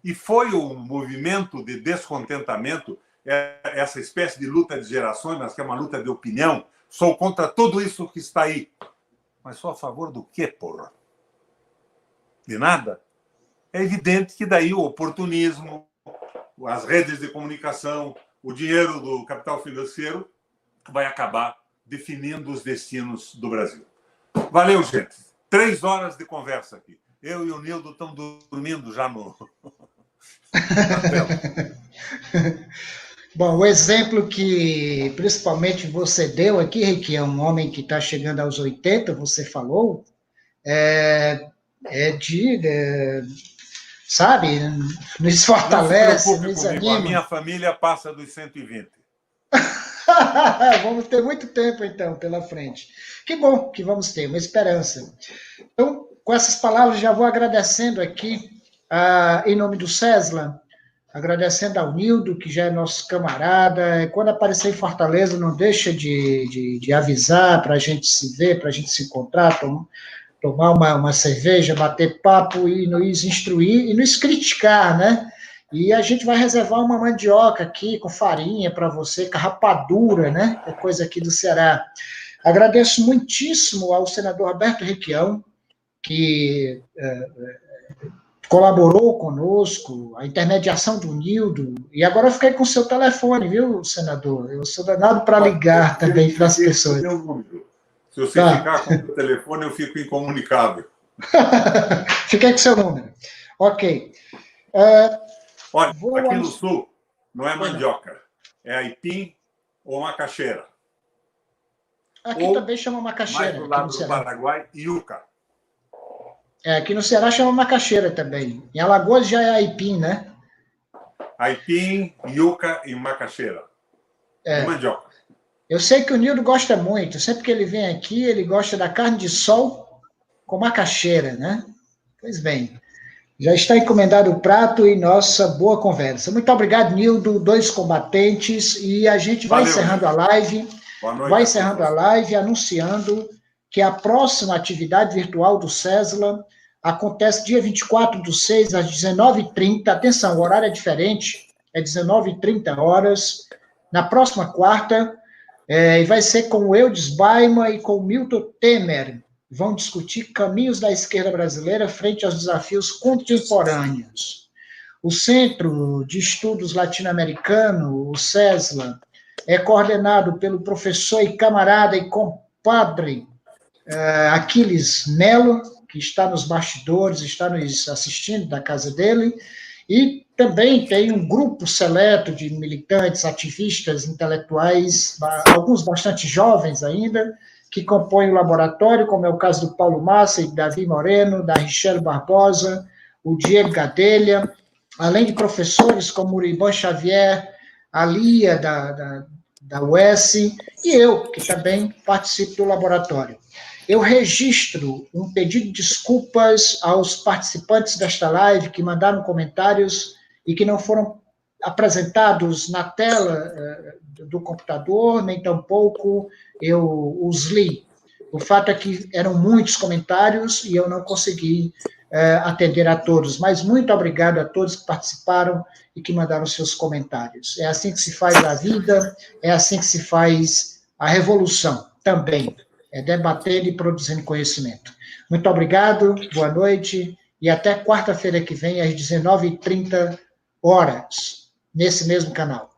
E foi um movimento de descontentamento, essa espécie de luta de gerações, mas que é uma luta de opinião. Sou contra tudo isso que está aí. Mas sou a favor do quê, porra? De nada? É evidente que daí o oportunismo, as redes de comunicação, o dinheiro do capital financeiro vai acabar definindo os destinos do Brasil. Valeu, gente. 3 horas de conversa aqui. Eu e o Nildo estamos dormindo já no... Bom, o exemplo que principalmente você deu aqui, que é um homem que está chegando aos 80, você falou, sabe, nos fortalece, nos anima. A minha família passa dos 120. Vamos ter muito tempo, então, pela frente. Que bom que vamos ter, uma esperança. Então, com essas palavras, já vou agradecendo aqui, em nome do Cesla, agradecendo ao Nildo, que já é nosso camarada. Quando aparecer em Fortaleza, não deixa de avisar para a gente se ver, para a gente se encontrar, tomar uma cerveja, bater papo e nos instruir e nos criticar, né? E a gente vai reservar uma mandioca aqui com farinha para você, com rapadura, né? É coisa aqui do Ceará. Agradeço muitíssimo ao senador Alberto Requião, que colaborou conosco, a intermediação do Nildo, e agora eu fiquei com o seu telefone, viu, senador? Eu sou danado para ligar também para as pessoas. Se você ficar com o telefone, eu fico incomunicável. Fiquei com o seu número. Ok. Olha, aqui no sul, não é mandioca, é aipim ou macaxeira. Aqui ou, também chama macaxeira. Mais do lado do Paraguai, iuca. Aqui no Ceará chama macaxeira também. Em Alagoas já é aipim, né? Aipim, iuca e macaxeira. E mandioca. Eu sei que o Nildo gosta muito. Sempre que ele vem aqui, ele gosta da carne de sol com macaxeira, né? Pois bem, já está encomendado o prato e nossa boa conversa. Muito obrigado, Nildo, 2 combatentes, e a gente vai encerrando a live. Vai encerrando a live, anunciando que a próxima atividade virtual do CESLA acontece dia 24/6, às 19h30. Atenção, o horário é diferente, é 19h30, na próxima quarta, e vai ser com o Eudes Baima e com o Milton Temer. Vão discutir caminhos da esquerda brasileira frente aos desafios contemporâneos. O Centro de Estudos Latino-Americano, o CESLA, é coordenado pelo professor e camarada e compadre Aquiles Melo, que está nos bastidores, está nos assistindo da casa dele, e também tem um grupo seleto de militantes, ativistas, intelectuais, alguns bastante jovens ainda, que compõem o laboratório, como é o caso do Paulo Massa e Davi Moreno, da Richelle Barbosa, o Diego Gadelha, além de professores como o Uriban Xavier, a Lia da UES, e eu, que também participo do laboratório. Eu registro um pedido de desculpas aos participantes desta live que mandaram comentários e que não foram apresentados na tela do computador, nem tampouco eu os li. O fato é que eram muitos comentários e eu não consegui atender a todos, mas muito obrigado a todos que participaram e que mandaram seus comentários. É assim que se faz a vida, é assim que se faz a revolução também, é debatendo e produzindo conhecimento. Muito obrigado, boa noite, e até quarta-feira que vem, às 19h30, nesse mesmo canal.